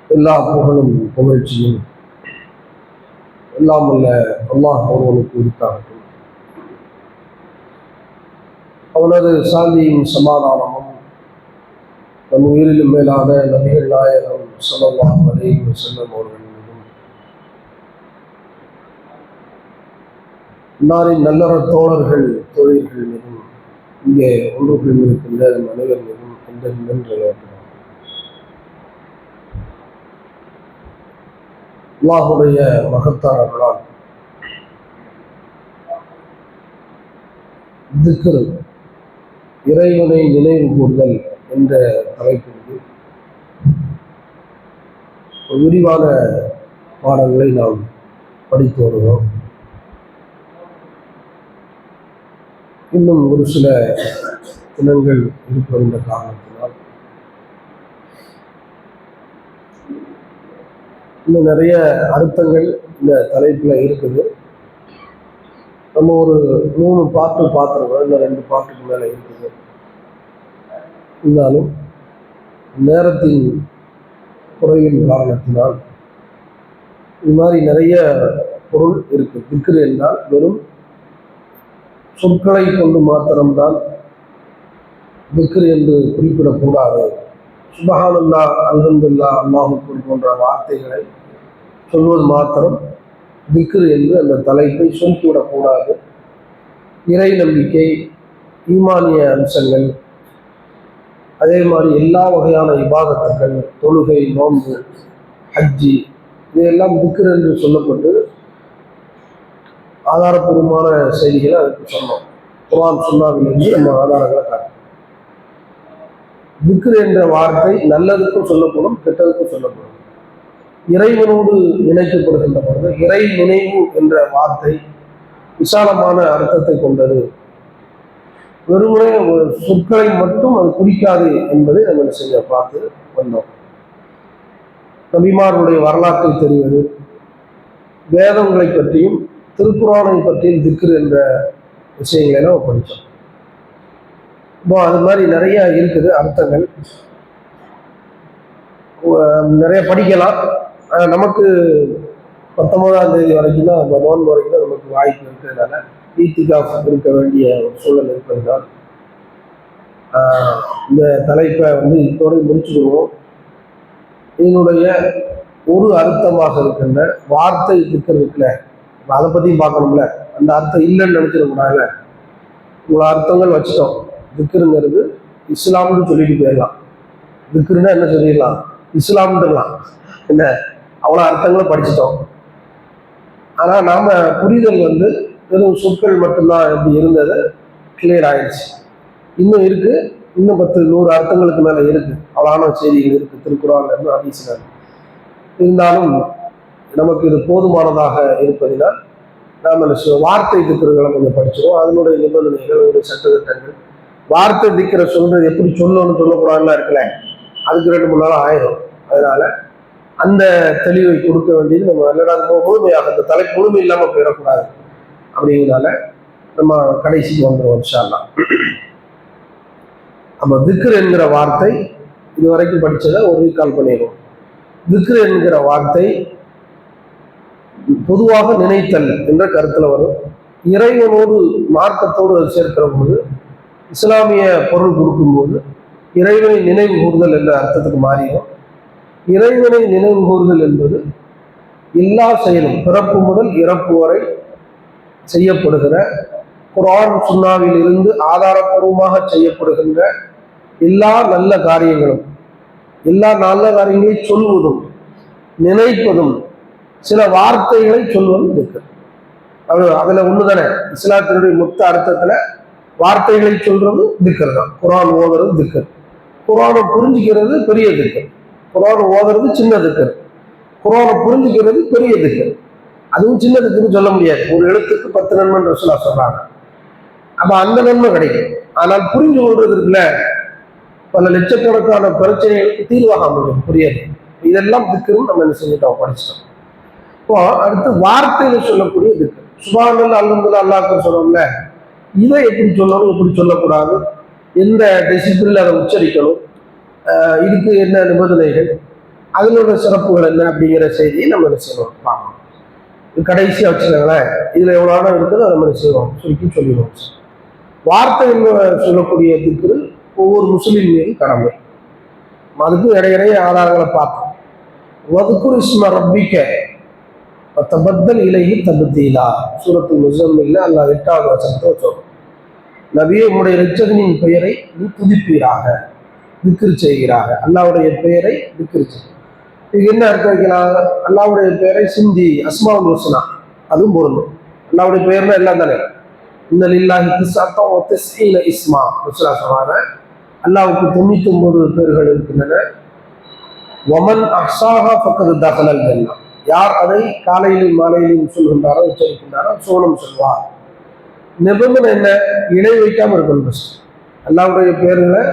எல்லா புகழும் புகழ்ச்சியும் எல்லாம் அல்ல அல்லாஹ் ஒருவனுக்கு உரித்தாகட்டும். அவனது சாந்தியும் சமாதானமும் நம் உயிரிலும் மேலான நபிகள் நாயகம் ஸல்லல்லாஹு அலைஹி வஸல்லம் அவர்கள் மீதும், நாரின் நல்லற தோழர்கள் தோழியர்கள் மீதும், இங்கே ஒன்று இருக்கின்ற அனைவர் மீதும் என்றென்று அல்லாஹுடைய மகத்தானவர்களால் திக்ர், இறைவனை நினைவு கூறுதல் என்ற தலைப்பிற்கு விரிவான பாடங்களை நாம் படித்து வருகிறோம். இன்னும் ஒரு சில தினங்கள் இருக்கின்ற காரணத்தினால் இன்னும் நிறைய அர்த்தங்கள் இந்த தலைப்பில் இருக்குது. நம்ம ஒரு 3 பாட்டு பார்த்துருக்கோம், இல்லை 2 பாட்டுக்கு மேலே இருக்குது. இருந்தாலும் நேரத்தின் குறைவின் காரணத்தினால் இது மாதிரி நிறைய பொருள் இருக்கு. திக்ர் என்றால் வெறும் சொற்களை கொண்டு மாத்திரம்தான் திக்ர் என்று குறிப்பிடக்கூடாது. சுப்ஹானல்லாஹ், அல்ஹம்துலில்லாஹ், அல்லாஹு அக்பர் போன்ற வார்த்தைகளை சொல்வது மாத்திரம் திக்ர் என்று அந்த தலைப்பை சொல்லிவிடக்கூடாது. இறை நம்பிக்கை, ஈமானிய அம்சங்கள், அதே மாதிரி எல்லா வகையான இபாதத்துக்கள், தொழுகை, நோன்பு, ஹஜ்ஜி, இதையெல்லாம் திக்ர் என்று சொல்லப்பட்டு ஆதாரப்பூர்வமான செய்திகளை அதுக்கு சொன்னோம். குர்ஆன் சுன்னாவிலிருந்து நம்ம ஆதாரங்களை காட்டும். திக்ர் என்ற வார்த்தை நல்லதுக்கும் சொல்லப்படும், கெட்டதுக்கும் சொல்லப்படும். இறைவனோடு இணைக்கப்படுகின்ற பொழுது இறை நினைவு என்ற வார்த்தை விசாலமான அர்த்தத்தை கொண்டது. வெறுமுறை சொற்களை மட்டும் அது குறிக்காது என்பதை நம்ம செய்ய பார்த்து வந்தோம். நபிமார்களுடைய வரலாற்றை தெரிவது, வேதங்களை பற்றியும் திருக்குர்ஆனை பற்றியும் திக்ர் என்ற விஷயங்களை நம்ம படித்தோம். இப்போ அது மாதிரி நிறைய இருக்குது அர்த்தங்கள், நிறைய படிக்கலாம். நமக்கு 19ஆம் தேதி வரைக்கும் தான், நோன்பு வரைக்கும் தான் நமக்கு வாய்ப்பு இருக்கிறதுனால ஈத்திகாஃப் இருக்க வேண்டிய ஒரு சூழல் இருப்பதுனால் இந்த தலைப்பை இதோடு முடிச்சுடுவோம். இதனுடைய ஒரு அர்த்தமாக இருக்கின்ற வார்த்தை திக்ர் இருக்குல்ல, அதை பற்றியும் பார்க்கணும்ல. அந்த அர்த்தம் இல்லைன்னு நினைச்சிடக்கூடாதுல. இவ்வளோ அர்த்தங்கள் வச்சுட்டோம். திக்ருங்கிறது இஸ்லாம்னு சொல்லிட்டு போயிடலாம். திக்ருன்னா என்ன சொல்லிடலாம், இஸ்லாம்ன்றலாம். என்ன அவ்வளோ அர்த்தங்களும் படிச்சுட்டோம். ஆனால் நாம் புரிதல் வெறும் சொற்கள் மட்டும்தான் எப்படி இருந்தது கிளியர் ஆயிடுச்சு. இன்னும் இருக்குது, இன்னும் 10-100 அர்த்தங்களுக்கு மேலே இருக்குது. அவ்வளோன செய்திகள் இருக்குது திருக்குர்ஆன்ல இருந்து, ஹதீஸ்ல. இருந்தாலும் நமக்கு இது போதுமானதாக இருப்பதினால் நாம் வார்த்தை திக்ருகளை கொஞ்சம் படிச்சிருவோம். அதனுடைய நிபந்தனைகள், அதனுடைய சட்டத்திட்டங்கள், வார்த்தை திக்ரை சொல்றது எப்படி சொல்லணும்னு சொல்லக்கூடாதுலாம் இருக்கல, அதுக்கு 2-3 நாள் ஆயிரும். அதனால அந்த தெளிவை கொடுக்க வேண்டியது நம்ம எல்லாரும் முழுமையாக, அந்த தலைப்பு முழுமை இல்லாமல் போயிடக்கூடாது. அப்படிங்கிறதால நம்ம கடைசிக்கு வந்துடுவோம் இன்ஷா அல்லாஹ். நம்ம திக்ர் என்கிற வார்த்தை இதுவரைக்கும் படிச்சதை ஒரு ரீகால் பண்ணிடுவோம். திக்ர் என்கிற வார்த்தை பொதுவாக நினைத்தல் என்ற கருத்துல வரும். இறைவனோடு மார்க்கத்தோடு அது சேர்க்கிற போது, இஸ்லாமிய பொருள் கொடுக்கும்போது இறைவனை நினைவு கூறுதல் என்ற அர்த்தத்துக்கு மாறிடும். இறைவனை நினைவு கூறுதல் என்பது எல்லா செயலும் பிறப்பு முதல் இறப்பு வரை செய்யப்படுகிற, குர்ஆன் சுன்னாவில் இருந்து ஆதாரப்பூர்வமாக செய்யப்படுகின்ற எல்லா நல்ல காரியங்களும், எல்லா நல்ல காரியங்களை சொல்வதும் நினைப்பதும், சில வார்த்தைகளை சொல்வதும் திக்ர். அதுல ஒண்ணுதானே இஸ்லாத்தினுடைய மொத்த அர்த்தத்துல வார்த்தைகளை சொல்றது திக்ர் தான். குர்ஆன் ஓதுறது திக்ர், குர்ஆனை புரிஞ்சுக்கிறது பெரிய திக்ர், குர்ஆன் ஓதுறது சின்ன திக்ர், குர்ஆனை புரிஞ்சுக்கிறது பெரிய திக்ர். அதுவும் சின்ன திக்ர்னு சொல்ல முடியாது. ஒரு எழுத்துக்கு 10 நன்மைன்னு ரசூலுல்லாஹ் சொல்றாங்க. அப்ப அந்த நன்மை கிடைக்கும். ஆனால் புரிஞ்சு கொள்றது இருக்குல்ல, பல லட்சக்கணக்கான பிரச்சனைகளுக்கு தீர்வாக முடியும், புரியாது. இதெல்லாம் திக்ருன்னு நம்ம என்ன செஞ்சுட்டோம், படிச்சிட்டோம். இப்போ அடுத்து வார்த்தையில சொல்லக்கூடிய திக்ர், சுப்ஹானல்லாஹ், அல்ஹம்துலில்லாஹ், அல்லாஹ் அக்பர் சொல்றோம்ல, இதை எப்படி சொல்லணும், எப்படி சொல்லக்கூடாது, எந்த டெசிபிள் அதை உச்சரிக்கணும், இதுக்கு என்ன நிபந்தனைகள், அதனோட சிறப்புகள் என்ன அப்படிங்கிற செய்தியை நம்ம என்ன செய்யணும் பார்க்கணும். கடைசியா வச்சுக்கோங்களேன், இதுல எவ்வளவு ஆடம் இருக்குதோ அதை நம்ம செய்வோம் சுருக்கி சொல்லிடுவோம். வார்த்தைகள் சொல்லக்கூடிய திக்ரு ஒவ்வொரு முஸ்லீம் மீது கடமை. அதுக்கும் இடையிடையே ஆதாரங்களை பார்ப்போம். வதுக்குர் இஸ்ம ரப்பிக்க தபத்தல் இலைஹி தபத்தீலா சூரத்துல் முஸம்மில்ல அல்லாஹ் 8வது வசனத்தை சொல்றோம். நபியே, உம்முடைய இரட்சகனின் பெயரை நீ துதிப்பீராக, திக்ரு செய்கிறாக. அல்லாஹ்வுடைய பெயரை திக்ரு செய். இது என்ன அர்த்தம் வைக்கலாம்? அல்லாஹ்வுடைய பெயரை சிந்தி அஸ்மாவுல் ஹுஸ்னா அதுவும் பொருந்தும். அல்லாஹ்வுடைய பெயர்னா எல்லாம் தானே. இன்ன லில்லாஹி திஸ்அத்தன் வ திஸ்ஈன இஸ்மா சொல்றாங்க. அல்லாஹ்வுக்கு 99 பேர்கள் இருக்கின்றன. வமன் அஹ்ஸாஹா ஃபக்கத் தஹலல் ஜன்னah, யார் அதை காலையிலும் மாலையிலும் சொல்கின்றாரோ உச்சரிக்கின்றாரோ சோனம் சொல்வார். நிபந்தனை என்ன? இணை வைக்காம இருக்கணும். அல்லாஹ்வுடைய பேர்களை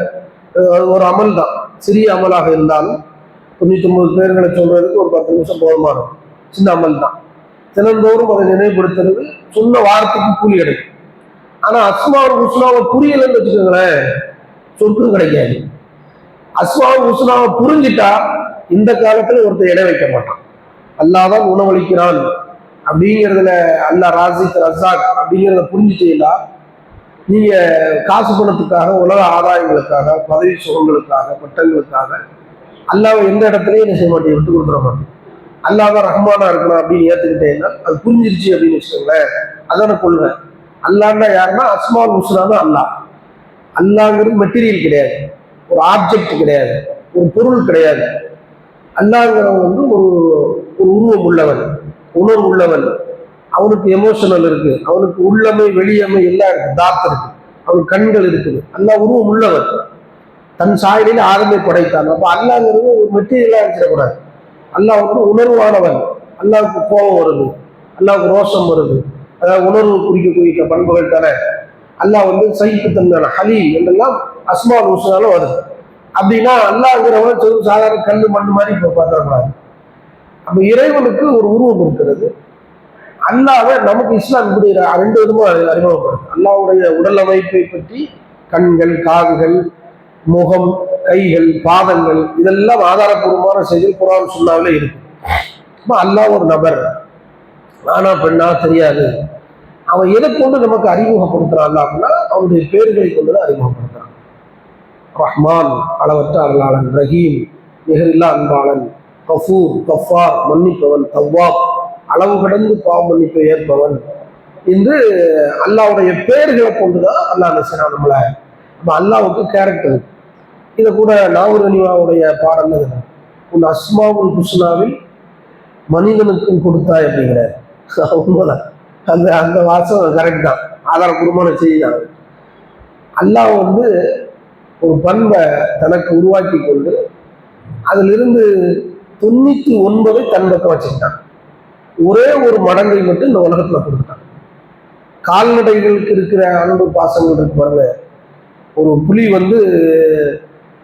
ஒரு அமல் தான், சிறிய அமலாக இருந்தாலும் 99 பேர்களை சொல்றதுக்கு ஒரு 10 நிமிஷம் போதுமானது. சின்ன அமல் தான். தினந்தோறும் அதை நினைவுபடுத்துறது சொன்ன வார்த்தைக்கு கூலி கிடைக்கும். ஆனா அஸ்மாவுல் ஹுஸ்னாவை புரியலன்னு வச்சுக்கோங்களேன், சொர்க்கம் கிடைக்காது. அஸ்மாவுல் ஹுஸ்னாவை புரிஞ்சிட்டா இந்த காலத்துல ஒருத்தர் இடம் வைக்க மாட்டான். அல்லாஹ் உணவளிக்கிறான் அப்படிங்கிறதுல, அல்லாஹ் ராசிக் ரஸாக் அப்படிங்கிறத புரிஞ்சுட்டீங்களா, நீங்க காசு பணத்துக்காக, உலக ஆதாயங்களுக்காக, பதவி சுகங்களுக்காக, பட்டங்களுக்காக அல்லாஹ்வை எந்த இடத்துலையும் என்ன செய்ய மாட்டேன், விட்டு கொடுத்துட மாட்டேன். அல்லாஹ் தான் ரஹ்மானா இருக்கணும் அப்படின்னு ஏத்துக்கிட்டேன்னா அது புரிஞ்சிருச்சு அப்படின்னு வச்சுக்கோங்களேன். அதான கொள்வேன். அல்லாஹ்னா யாருன்னா அஸ்மாவுல் ஹுஸ்னா தான் அல்லாஹ். அல்லாஹ்ங்கிறது மெட்டீரியல் கிடையாது, ஒரு ஆப்ஜெக்ட் கிடையாது, ஒரு பொருள் கிடையாது. அல்லாஹ்ங்கிறவன் வந்து ஒரு உருவம் உள்ளவன், உணர்வு உள்ளவன். அவனுக்கு எமோஷனல் இருக்கு, அவனுக்கு உள்ளமை வெளியமை எல்லாம் இருக்கு, தாத்து இருக்கு, அவனுக்கு கண்கள் இருக்குது. அல்லாஹ் உருவம் உள்ளவன், தன் சாயலில் ஆரம்பி படைத்தான். அப்ப அல்லாஹ்ங்கிறது ஒரு மெட்டீரியலா வச்சிடக்கூடாது. அல்லாஹ் வந்து உணர்வானவன். அல்லாஹ்வுக்கு கோபம் வருது, அல்லாஹ்வுக்கு ரோஷம் வருது, அதாவது உணர்வு குறிக்க பண்புகள் தானே. அல்லாஹ் வந்து சகிப்புத்தன்மையான ஹலீம் என்றெல்லாம் அஸ்மாவுல் ஹுஸ்னால வருது. அப்படின்னா அல்லாஹ்ங்கிறவன் சாதாரண கல்லு மண் மாதிரி இப்ப பார்த்துடக்கூடாது. அப்ப இறைவனுக்கு ஒரு உருவம் இருக்கிறது. அல்லாஹ்வை நமக்கு இஸ்லாம் இப்படி 2 விதமா அறிமுகப்படுது. அல்லாஹ்வுடைய உடல் அமைப்பை பற்றி கண்கள், காதுகள், முகம், கைகள், பாதங்கள் இதெல்லாம் ஆதாரப்பூர்வமான செய்தி குர்ஆன் சுன்னாவிலே இருக்கு. அல்லாஹ் ஒரு நபர், ஆனா பெண்ணா தெரியாது. அவன் எதை கொண்டு நமக்கு அறிமுகப்படுத்துறான் அப்படின்னா அவனுடைய பேர்களை கொண்டுதான் அறிமுகப்படுத்துறான். ரஹ்மான் அளவற்ற அருளாளன், ரஹீம் நிகரில்லா அன்பாளன், கஃபூர் கஃபார் மன்னிப்பவன், தவ்வாப் அளவு கடந்து பாவ மன்னிப்பை ஏற்பவன் என்று அல்லாஹ்வுடைய பேர்களை கொண்டுதான் அல்லாஹ் நினைச்சான் நம்மளை. அப்ப அல்லாஹ்வுக்கு கேரக்டர். இதை கூட நாவூர் அனிவாவுடைய பாடல் உன் அஸ்மாவுல் ஹுஸ்னாவில் மனிதனுக்கும் கொடுத்தாய் அப்படிங்கிறார். உண்மைதான், அந்த அந்த வாசம் கரெக்ட் தான், ஆதாரபூர்வமான செய்தி தான். அல்லாஹ் வந்து ஒரு பண்பை தனக்கு உருவாக்கி கொண்டு அதிலிருந்து 99 தன் பக்கம் வச்சுக்கிட்டான். ஒரே ஒரு மடங்கை மட்டும் இந்த உலகத்துல கொடுத்துட்டான். கால்நடைகளுக்கு இருக்கிற அன்பு பாசங்கள் இருக்கு பாருங்க. ஒரு புலி வந்து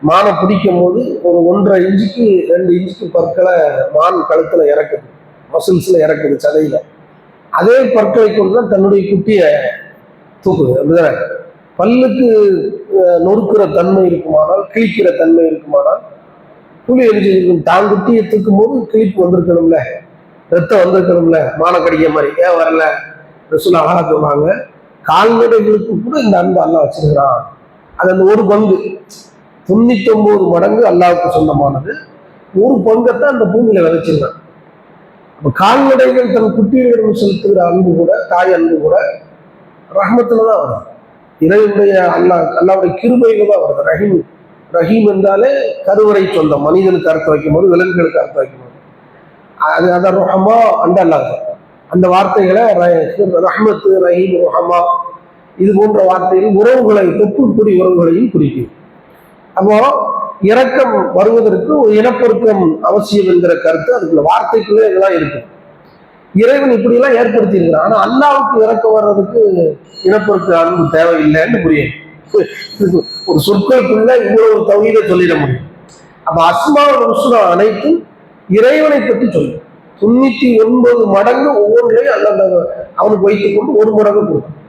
மானை பிடிக்கும் போது ஒரு 1.5 இன்ச்சுக்கு 2 இன்ச்சுக்கு பற்களை மான் கழுத்துல இறக்குது, மசில்ஸ்ல இறக்குது, சதையில. அதே பற்களை கொண்டுதான் தன்னுடைய குட்டியை தூக்குது. அப்படிதானே? பல்லுக்கு நொறுக்கிற தன்மை இருக்குமானால், கிழிக்கிற தன்மை இருக்குமானால் புலி எழுதிருக்கும். தான் குட்டியை தூக்கும் போது கிழிப்பு வந்திருக்கணும்ல, ரத்தம் வந்திருக்கணும்ல, மான கடிக்க மாதிரி. ஏன் வரல? ரசூல் அழகா சொல்லுவாங்க, கால்நடைகளுக்கு கூட இந்த அன்பு அல்லாஹ் வச்சிருக்கிறான். அது அந்த ஒரு பங்கு, 99 மடங்கு அல்லாஹ்வுக்கு சொந்தமானது. ஒரு பங்கத்தான் அந்த பூமியில விதைச்சிருக்கான். அப்ப கால்நடைகள் தன் குட்டிகளிடம் செலுத்துகிற அன்பு கூட, தாய் அன்பு கூட ரஹ்மத்துலதான் வருது. இறைவனுடைய அல்லாவுடைய கிருபையில தான் வருது. ரஹீம், ரஹீம் என்றாலே கருவறை சொந்தம். மனிதனுக்கு அர்த்தம் வைக்கும் போது, விலங்குகளுக்கு அர்த்தம் வைக்கும் போது அது அதான் ரஹமா அந்த அல்லாஹ். அந்த வார்த்தைகளை ரஹ்மத்து, ரஹீம், ரஹமா இது போன்ற வார்த்தைகள் உறவுகளை, தொப்புக்குடி உறவுகளையும் குறிக்கும். அப்போ இரக்கம் வருவதற்கு ஒரு இனப்பெருக்கம் அவசியம் என்கிற கருத்து அதுக்குள்ள வார்த்தைக்குள்ளே இதெல்லாம் இருக்கு. இறைவன் இப்படி எல்லாம் ஏற்படுத்தி இருக்கிறான். ஆனா அல்லாஹ்வுக்கு இறக்கம் வர்றதுக்கு இனப்பெருக்க அன்பு தேவையில்லைன்னு புரியும். ஒரு சொற்களுக்குள்ள இவ்வளவு தௌஹீதை சொல்லிட முடியும். அப்ப அஸ்மாவுல் ஹுஸ்னா அனைத்தும் இறைவனை பற்றி சொல்லு. 99 மடங்கு ஒவ்வொன்றையும் அல்லாஹ் அவனுக்கு வைத்துக் கொண்டு 1 மடங்கு கொடுக்கும்.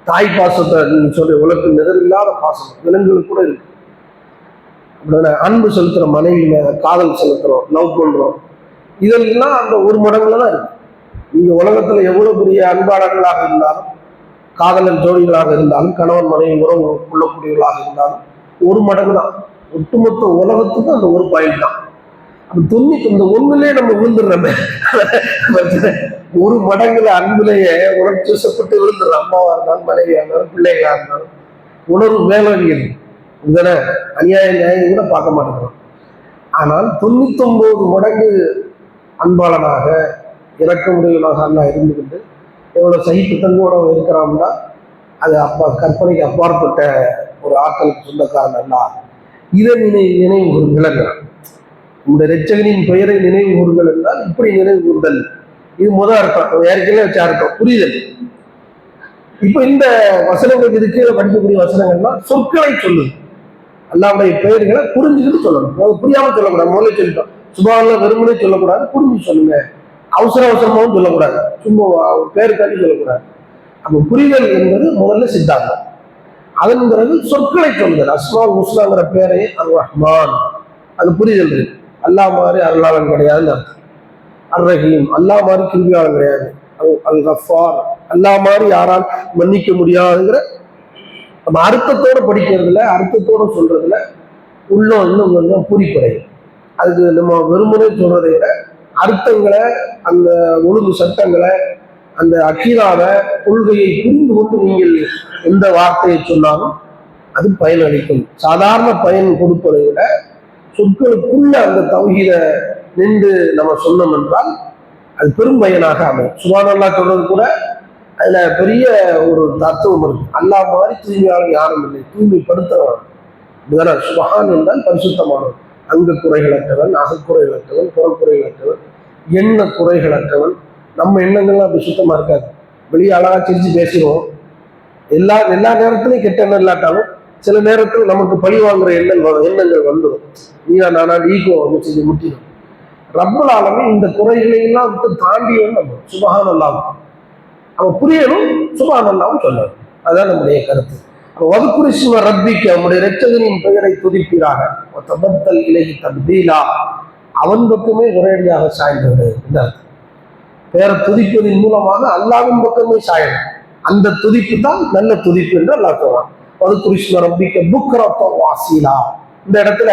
தாய் பாசத்தை சொல்லி உலகத்தில் நிகரில்லாத பாசம் விலங்குகள் கூட இருக்கு. அப்படின்னா அன்பு செலுத்துற மனைவி மேல காதல் செலுத்துறோம், லவ் பண்றோம், இதெல்லாம் அந்த ஒரு மடங்குல தான் இருக்கு. நீங்க உலகத்துல எவ்வளவு பெரிய அன்பாளர்களாக இருந்தாலும், காதலர் ஜோடிகளாக இருந்தாலும், கணவன் மனைவி உறவு கொள்ளக்கூடியவர்களாக இருந்தாலும் ஒரு மடங்கு தான். ஒட்டுமொத்த உலகத்துக்கும் அந்த ஒரு பாயிண்ட் தான். அப்ப இந்த ஒண்ணுலயே நம்ம விழுந்துடுறோமே. ஒரு மடங்குல அன்புலேயே உணர்ச்சி வசப்பட்டு விழுந்துடுறோம். அம்மாவா இருந்தாலும், மனைவியா இருந்தாலும், பிள்ளைகளா இருந்தாலும் உணர்வு மேலோங்கியது. இதனை அநியாய நியாயம் கூட பார்க்க மாட்டேங்கிறோம். ஆனால் 99 மடங்கு அன்பாளனாக இறக்கமுடையவனாக அல்லா இருந்துகிட்டு எவ்வளவு சகிப்புத்தன்மையோட இருக்கிறான்னா அது கற்பனைக்கு அப்பாற்பட்ட ஒரு ஆற்றலுக்கு சொந்தக்காரன் அல்ல. இதை நினைவு விளங்குறான். இந்த இரட்சகனின் பெயரை நினைவு கூறுதல் என்றால் இப்படி நினைவு கூறுதல். இது முதல் அர்த்தம், ஏற்கனவே வச்ச அர்த்தம் புரிதல். இப்ப இந்த வசனங்களுக்கு இது கீழே படிக்கக்கூடிய வசனங்கள்லாம் சொற்களை சொல்லுது. அல்லாவுடைய பெயர்களை புரிஞ்சுக்கிட்டு சொல்லணும். புரியாம சொல்லக்கூடாது. முதல்ல சொல்லிட்டோம், சுபாவ வெறுமனே சொல்லக்கூடாது, புரிஞ்சு சொல்லுங்க. அவசரமாவும் சொல்லக்கூடாது, சும்மா பேருக்காண்டி சொல்லக்கூடாது. அப்ப புரிதல் என்பது முதல்ல சித்தாந்தம். அதன் பிறகு சொற்களை சொல்லுதல். அஸ்மால் ஹுஸ்னாங்கிற பேரை அல் ரஹ்மான், அது புரிதல் இருக்கு. அல்லா மாதிரி அருளாளன் கிடையாதுன்னு அர்த்தம். அர் ரஹீம், அல்லா மாதிரி கிருபியாளன் கிடையாது. அல் கஃபார், அல்லா மாதிரி யாரால் மன்னிக்க முடியாதுங்கிற நம்ம அர்த்தத்தோட படிக்கிறதுல, அர்த்தத்தோட சொல்றதுல உள்ளம் இன்னும் கொஞ்சம் பூரிப்படையும். அதுக்கு நம்ம வெறுமனே சொல்றதை விட அர்த்தங்களை, அந்த ஒழுங்கு சட்டங்களை, அந்த அக்கீதாவை, கொள்கையை புரிந்து கொண்டு நீங்கள் எந்த வார்த்தையை சொன்னாலும் அது பயனளிக்கும். சாதாரண பயன் கொடுப்பதை விட சொற்களுக்குள்ள அந்த தௌஹீத நின்று நம்ம சொன்னோம் என்றால் அது பெரும் பயனாக அமையும். சுப்ஹானல்லாஹ் சொல்றது கூட அதுல பெரிய ஒரு தத்துவம் இருக்கு. அல்லாஹ் மாதிரி தூய்மையாளர் யாரும் இல்லை, தூய்மைப்படுத்துறவன். சுபஹான் என்றால் பரிசுத்தமானவன், அங்க குறைகளற்றவன், அகக்குறைகளற்றவன், புறக்குறைகளற்றவன், எண்ண குறைகளற்றவன். நம்ம எண்ணங்கள்லாம் அப்படி சுத்தமா இருக்காது. வெளியே அழகா சிரிச்சு பேசிடுவோம். எல்லா நேரத்திலையும் கெட்ட எண்ணம் இல்லாட்டாலும் சில நேரத்தில் நமக்கு பழி வாங்குற எண்ணங்கள் வந்துடும். நீயா நானா ஈகோ செஞ்சு முட்டிடும். ரப்பல் ஆலமீன் இந்த குறைகளையெல்லாம் விட்டு தாண்டியவன் நம்ம சுப்ஹானல்லாஹ். அவன் புரியணும், சுப்ஹானல்லாஹ் சொல்லணும். அதுதான் நம்முடைய கருத்து. வதுகுரிஸ்ம ரப்பிக்க, நம்முடைய இரட்சகனின் பெயரை துதிப்பீராக, தபத்தல் இலைஹி தப்தீலா, அவன் பக்கமே ஒரேடியாக சாய்ந்தது. பேரை துதிப்பதின் மூலமாக அல்லாவின் பக்கமே சாயணும். அந்த துதிப்பு தான் நல்ல துதிப்பு என்று அல்லாஹ் சொல்றான். வதுகுரிஸ்ம ரப்பிக்க புக்ரத வாசீலா. இந்த இடத்துல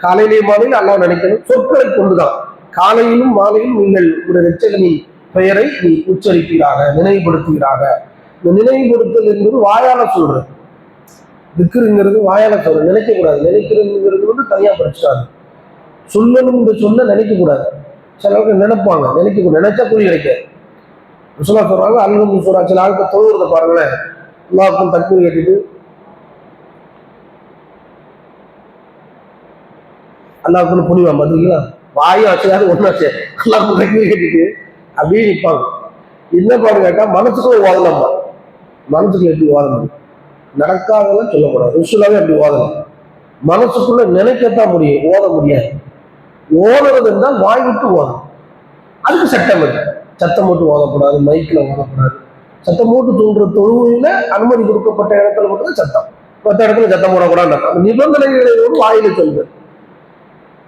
காலையிலேயும் மாலையில் அல்லாஹ் நினைக்கணும், சொற்களை கொண்டுதான். காலையிலும் மாலையிலும் நீங்கள் ஒரு இரட்சகனின் பெயரை நீ உச்சரிப்பீராக, நினைவுபடுத்துகிறாக. இந்த நினைவுபடுத்தல் என்பது வாயால சொல்றது. திக்ருங்கிறது வாயால சொல்றது, நினைக்கக்கூடாது. நினைக்கிறதுங்கிறது வந்து தனியா படிச்சுட்டாங்க. சொல்லணும் என்று சொல்ல நினைக்கக்கூடாது. சிலருக்கு நினைப்பாங்க, நினைச்சா கூலி கிடைக்காது. ரசூலுல்லாஹ் சொல்றாங்க, அல்ஹம்து சூரா, சில ஆளுக்கு தொழுகிறத பாருங்களேன், அல்லாஹ்வுக்கும் தக்பீர் கேட்டுட்டு அல்லாஹ்வுக்கு புனிவா பார்த்தீங்களா, வாயும் அசையாது ஒன்றும் அசையாது, அல்லாஹ்வுக்கு தக்பீர் கேட்டுட்டு அப்படியே நிற்பாங்க. என்ன பாரு கேட்டா மனசுக்குள்ள ஓதலாமா? மனசுக்குள்ள எப்படி ஓத முடியும்? நடக்காதெல்லாம் சொல்லக்கூடாது. ரசூலுல்லாஹ் அப்படி ஓதலாம். மனசுக்குள்ள நினைக்கத்தான் முடியும், ஓத முடியாது. ஓதுறது என்றால் வாய் விட்டு ஓதணும். அதுக்கு சட்டம் இருக்கு. சத்தம் போட்டு ஓதக்கூடாது, மைக்கில் ஓதக்கூடாது. சத்தம் போட்டு தோன்ற தொழுகையில அனுமதி கொடுக்கப்பட்ட இடத்துல மட்டும் சத்தம், மற்ற இடத்துல சத்தம் போடக்கூடாது. அந்த நிபந்தனைகளோடு வாயில சொல்லுது.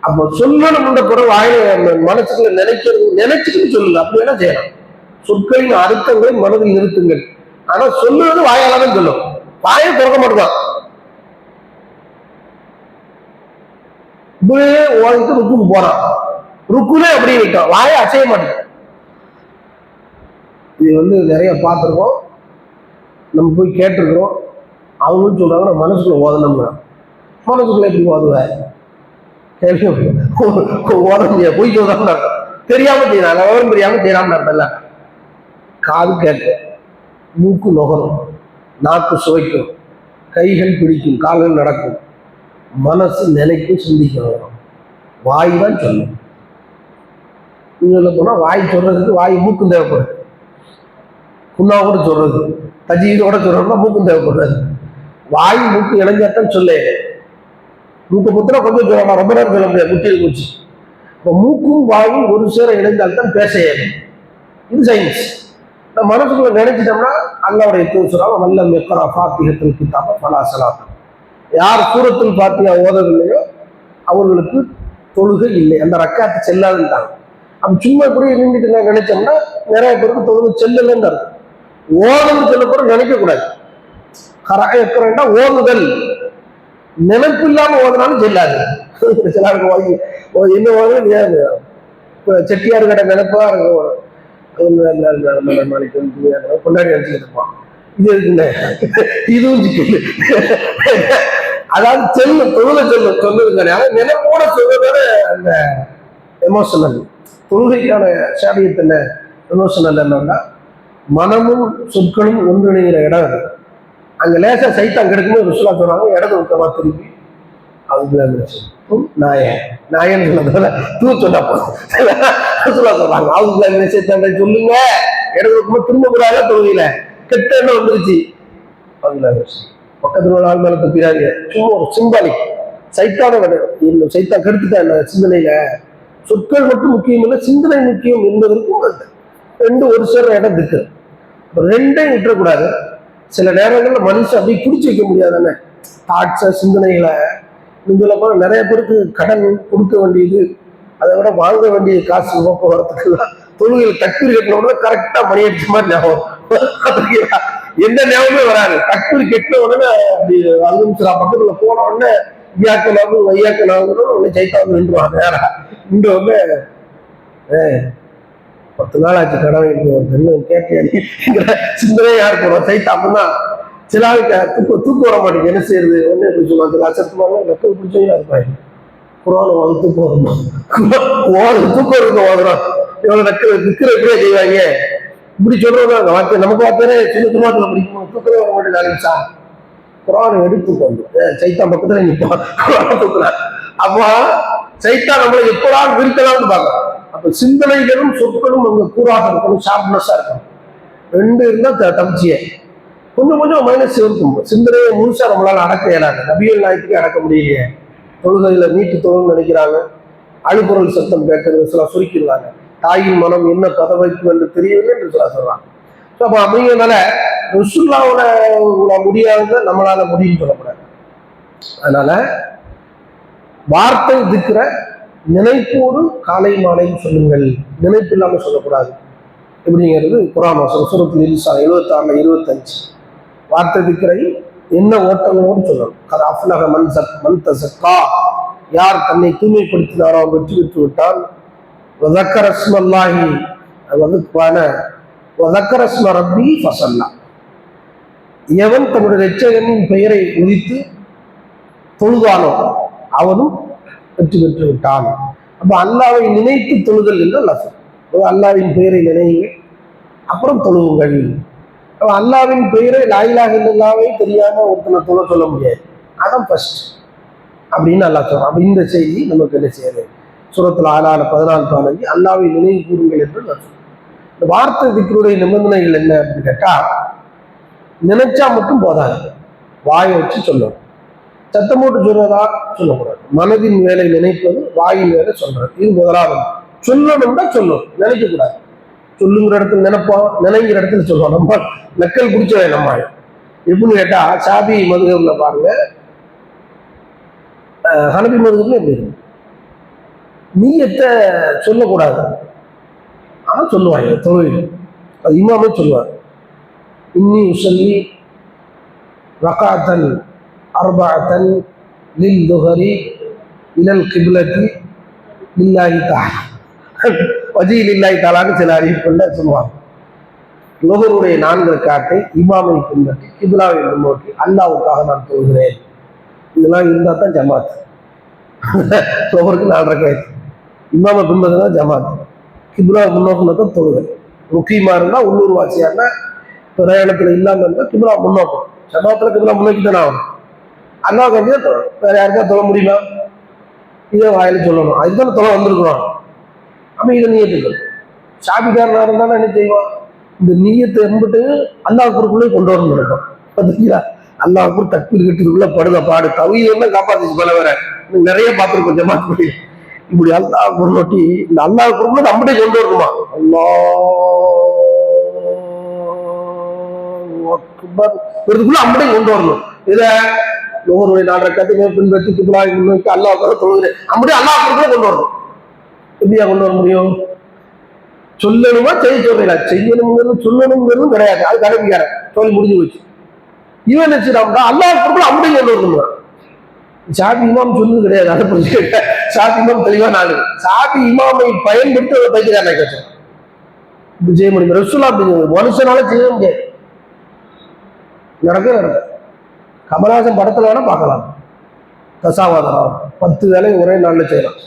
அப்ப சொல்லணும்ன்ற பிறகு வாயில மனசுக்குள்ள நினைச்சுக்கிட்டு சொல்லுங்க. அப்படி வேணா செய்யலாம். சொற்களின் அர்த்தங்களை மனதில் நிறுத்துங்கள். ஆனா சொல்லுவது வாயாலதான் சொல்லும், வாயை திறக்க மாட்டுதான். இப்படியே ஓடிட்டு ருக்குக்கு போறான், ருக்குலே அப்படியே விட்டான், வாயை அசைய மாட்டேன். இது வந்து நிறைய பார்த்துருக்கோம், நம்ம போய் கேட்டிருக்கிறோம். அவங்களும் சொல்றாங்க நான் மனசுக்குள்ள ஓதனோம்னா. மனசுக்குள்ள எப்படி ஓதுவேன்? ஓத முடியாது, பொய் சொல்றாங்க. தெரியாம செய்யறாங்க, விவரம் தெரியாம செய்யறாம அர்த்தம்ல. காது கேட்க, மூக்கு நுகரும், நாக்கு சுவைக்கும், கைகள் பிடிக்கும், கால்கள் நடக்கும், மனசு நினைக்கும், சிந்திக்கும். வாய் தான் சொல்லும். நீங்க சொல்ல போனா வாய் சொல்றதுக்கு வாய் மூக்கும் தேவைப்படுது. புண்ணா கூட சொல்றது, தஜீரோட சொல்றோம்னா மூக்கும் தேவைப்படுறது. வாய் மூக்கு இணைஞ்சாத்தான் சொல்ல. மூக்கு புத்திர கொஞ்சம் சொல்லலாம், ரொம்ப நேரம் சொல்ல முடியாது, முட்டியில் மூச்சு. இப்போ மூக்கும் வாயும் ஒரு சேர இணைந்தால்தான் பேச ஏறும். இது சயின்ஸ். நம்ம மனசுக்குள்ள நினைச்சிட்டோம்னா அல்லாவுடைய தூசுறாங்க, வல்லம் எக்கரா ஃபாத்திஹத்துல் கிதாப ஃபலா ஸலாத். யார் சூரத்துல் ஃபாத்திஹா ஓதவில்லையோ அவர்களுக்கு தொழுகை இல்லை, அந்த ரக்காத்து செல்லாதுன்ட்டாங்க. அப்ப சும்மா இப்படி இருந்துட்டு நான் நினைச்சோம்னா நிறைய பேருக்கு தொழுகை செல்லலன்னு இருக்கும். ஓதுன்னு சொல்ல கூட நினைக்க கூடாது. கராயக்கிறா ஓதுதல், நினைப்பு இல்லாம ஓதுனாலும் செல்லாது. சிலருக்கு என்ன ஓதுன்னு செட்டியார் கடை நினைப்பா இருக்கும், கொண்டாடி அடிச்சுட்டு இருப்பான். இது இருக்குங்க, இதுவும் சிக்கல். அதாவது செல்லும் தொழுகை செல்லும் சொல்லுது கிடையாது, நினைப்போட சொல்றதோட அந்த எமோஷனல். தொழுகைக்கான சாடியத்துல எமோஷனல் என்னன்னா மனமும் சொற்களும் ஒன்றிணைகிற இடம் அது. அங்க லேசா சைத்தான் கிடைக்கும்போது ருசுலா சொல்றாங்க, இடது பக்கமா திருப்பி அவங்க நாயன் நாயன் சொன்னதால தூ சொன்னா ருசுலா சொல்றாங்க, அவங்க சைத்தான் சொல்லுங்க, இடது பக்கமா திரும்ப கூடாத தொழுகையில கெட்ட எண்ணம் வந்துருச்சு. பக்கத்துல ஒரு ஆள் மேல தப்பிடாங்க, சும்மா ஒரு சிம்பாலிக். சைத்தான இந்த சைத்தான் கெடுத்துட்டேன் சிந்தனையில. சொற்கள் மட்டும் முக்கியம் இல்லை, சிந்தனை முக்கியம் என்பதற்கும் ரெண்டு ஒரு சில இடம் இருக்கு. ரெண்டையும் விட்டுறக்கூடாது. சில நேரங்கள்ல மனுஷன் அப்படி பிடிச்சி வைக்க முடியாதானே தாட்ஸ சிந்தனைகளை. நீங்கள போல நிறைய பேருக்கு கடன் கொடுக்க வேண்டியது, அதை விட வாங்க வேண்டிய காசு போக்குவரத்துக்குலாம் தொழுகையில் தக்பீர் கட்டின கரெக்டா மணி அடிச்ச மாதிரி ஞாபகம். எந்த ஞாபகமே வராது. தக்பீர் கெட்டின உடனே அப்படி அல்ஹம்துலில்லாஹ் பக்கத்துல போன உடனே ஐயாக்கனாவும் வையாக்கனாவும் உடனே சைத்தான் நின்றுவாங்க. நேரா இங்க வந்து 10 நாள் ஆச்சு கடன் கேட்டேன் சிந்தனை யார் போறோம் சைத்தான். அப்படின்னா சில ஆளுக்கு தூக்க வர மாட்டேங்குது, என்ன செய்யறது ஒண்ணு எப்படி சொல்லுவாங்க, அசத்துமாங்க நக்கல் பிடிச்சவங்களா இருப்பாங்க. குரான் வகுத்து போறோம், தூக்கம் இருக்கு ஓதுறோம், இவங்க நக்கல் விற்கிற எப்படியா செய்வாங்க இப்படி சொல்றவங்க வார்த்தை நமக்கு வார்த்தை சின்ன துமாத்துல பிடிக்கும். தூக்கவே வர மாட்டேன் 4 நிமிஷம் குரானை எடுத்துக்கொண்டு சைத்தான் பக்கத்துல நிற்பான், குரானை தூக்குறான். அப்போ சைத்தான் நம்மளை எப்போதான் விரிக்கலாம்னு பார்க்கலாம். அப்ப சிந்தனைகளும் சொற்களும் அங்க கூறாக இருக்கணும், ஷார்ப்னஸா இருக்கணும். ரெண்டு இருந்தா தப்பிச்சியே. கொஞ்சம் கொஞ்சம் மைனஸ் இருக்கும். சிந்தனையை முழுசா நம்மளால அடக்க இயலாது. நபிகள் நாயத்துக்கு அடக்க முடியலையே. தொழுகையில நீட்டி தொழுன்னு நினைக்கிறாங்க, அழுப்புறல் சத்தம் கேட்டது சில சுருக்கிடுறாங்க. தாயின் மனம் என்ன பதவைக்கும் என்று தெரியவில்லை என்று சொல்றாங்க. அப்ப அப்படிங்கிறதுனால ரசூலுல்லாஹ்வோட முடியாத நம்மளால முடியும்னு சொல்லக்கூடாது. அதனால வார்த்தை திக்ர நினைப்போடு காலை மாலையும் சொல்லுங்கள், நினைப்பு இல்லாம சொல்லக்கூடாது. எப்படிங்கிறது குர்ஆன் வசனம் சூரத்துல் நிசா 76 25. வார்த்தை திக்ரை என்ன ஓட்டங்களோடு சொல்லணும். அது அஃப்லஹ மன் தஸக்கா, யார் தன்னை தூய்மைப்படுத்தினாரோ வெற்றி பெற்று விட்டால். வதக்கர ஸ்மல்லாஹி வதக்கர ஸ்ம ரப்பி ஃபஸல்லா, எவன் தன்னுடைய இரட்சகனின் பெயரை உரித்து தொழுதானோ அவனும் வெற்றி பெற்று விட்டான். அப்ப அல்லாவை நினைத்து தொழுதல் என்று அல்லாவின் பெயரை நினைவுங்கள், அப்புறம் தொழுவுங்கள். அல்லாவின் பெயரை லா இலாஹ இல்லல்லாஹ்வை தெரியாம ஒருத்தனை தொழ சொல்ல முடியாது, அதான் ஃபர்ஸ்ட் அப்படின்னு அல்லாஹ் சொல்றான். அப்ப இந்த செய்தி நமக்கு என்ன செய்யுது, சூரத்துல் ஆலால 14-15 அல்லாவை நினைவு கூறுங்கள் என்று நான் சொல்றேன். இந்த வார்த்தை திக்ருடைய நிபந்தனைகள் என்ன அப்படின்னு கேட்டா, நினைச்சா மட்டும் போதாது, வாயை வச்சு சொல்லணும். சத்தம் போட்டு சொல்றதா சொல்லக்கூடாது. மனதின் வேலை நினைப்பது, வாயின் வேலை சொல்றது. இது முதலாவது. சொல்லணும்னா சொல்லணும், நினைக்க கூடாது. சொல்லுங்கிற இடத்துல நினைப்போம், நினைங்கிற இடத்துல சொல்லுவோம். நம்ம நக்கல் பிடிச்சவை நம்ம. எப்படின்னு கேட்டா ஷாபி மதுகப்ல பாருங்க, ஹனபி மதுகப்ல எப்படி இருக்கு, நீயத்தை சொல்லக்கூடாது, ஆனா சொல்லுவாங்க தொழில். அது இமாமே சொல்லுவாங்க, இன்னி உசல்லி ரகாத்தன் அர்பஅத்தன் லில் துஹரி இலல் கிப்லத்தி லில்லாஹி தஆலா வஜீ லில்லாஹி தஆலான்னு சில அறிவிப்புள்ள சொல்லுவாங்க. லோகருடைய 4 ரக்காத்தை இமாமை பின்பற்றி கிப்லாவை முன்னோக்கி அல்லாஹ்வுக்காக நான் தொழுகிறேன். இதெல்லாம் இருந்தா தான் ஜமாத். லோகருக்கு 4 ரக்காத், இமாமை பின்பற்றினா ஜமாத், கிப்லா முன்னோக்கினா தான் தொழுகை. முக்கியமா இருந்தா உள்ளூர் வாசியா இருந்தா பிரயாணத்துல இல்லாம இருந்தா கிப்லா முன்னோக்கம். ஜமாத்துல கிப்லா முன்னோக்கி தானே ஆகணும். அல்லாஹ் கண்டிப்பா தொழும். வேற யாருக்கா தொழ முடியுமா? இதே வாயில சொல்லணும், அதுதான் தொலை வந்திருக்கிறோம். அப்ப இதை நீயத்துக்கு ஷாபிக்காரனா இருந்தாலும் என்ன செய்வோம், இந்த நீயத்தை எம்பிட்டு அல்லாஹ்வுக்குள்ளே கொண்டு வரணும் இருக்கும். பார்த்தீங்களா, அல்லாஹ்வுக்கு தக்பீர் கட்டுறதுக்குள்ள படுத பாடு தவியெல்லாம் காப்பாத்துச்சு. பல வேற நிறைய பார்த்துருக்கோம் ஜமாத் படி. இப்படி அல்லாஹ் நோட்டி இந்த அல்லாஹ்வுக்குள்ள நம்மகிட்டே கொண்டு வரணுமா, அல்லாஹ் அக்பர் நம்மகிட்டே கொண்டு வரணும். இதை ஒவ்வொரு 4 ரக்காத்தையுமே பின்பற்றி கிபிலாவை முன்னோக்கி அல்லாஹ் தொழுகிறேன் அப்படியே அல்லாஹ் கொண்டு வரணும். எப்படியா கொண்டு வர முடியும்? சொல்லணுமா செய்ய சொல்றீங்களா? செய்யணுங்கிறது சொல்லணுங்கிறதும் கிடையாது. அது கடைபிடிக்கார சொல்லி முடிஞ்சு போச்சு. இவன் நினைச்சிடாம அல்லாஹ் பொருள் அப்படியே கொண்டு வரணுமா? ஷாஃபி இமாம் சொல்லுது கிடையாது. அதை புரிஞ்சுக்கிட்ட ஷாஃபி இமாம் தெளிவா நாடு ஷாஃபி இமாமை பயன்படுத்தி அதை பைத்தியக்காரனை கேட்டேன். இப்படி செய்ய முடியும் ரசூலா அப்படிங்கிறது மனுஷனால செய்ய முடியாது. நடக்க கமலஹாசன் படத்துல வேணா பார்க்கலாம். தசாவாதம் 10 வேலையை ஒரே நாள்ல செய்யலாம்.